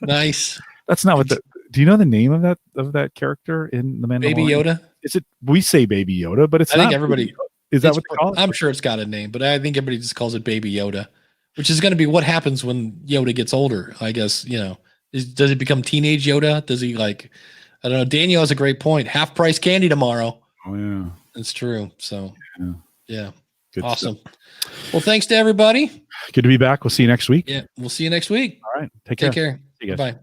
Nice. That's not what do you know the name of that character in the Mandalorian? Baby Yoda? Is it? We say Baby Yoda, but it's I not. think everybody is that what they call it? I'm sure it's got a name, but I think everybody just calls it Baby Yoda, which is going to be what happens when Yoda gets older. I guess, does he become teenage Yoda? Does he I don't know. Daniel has a great point. Half price candy tomorrow. Oh yeah. It's true. So, yeah. Good awesome. Stuff. Well, thanks to everybody. Good to be back. We'll see you next week. Yeah, we'll see you next week. All right. Take care. See you guys. Bye.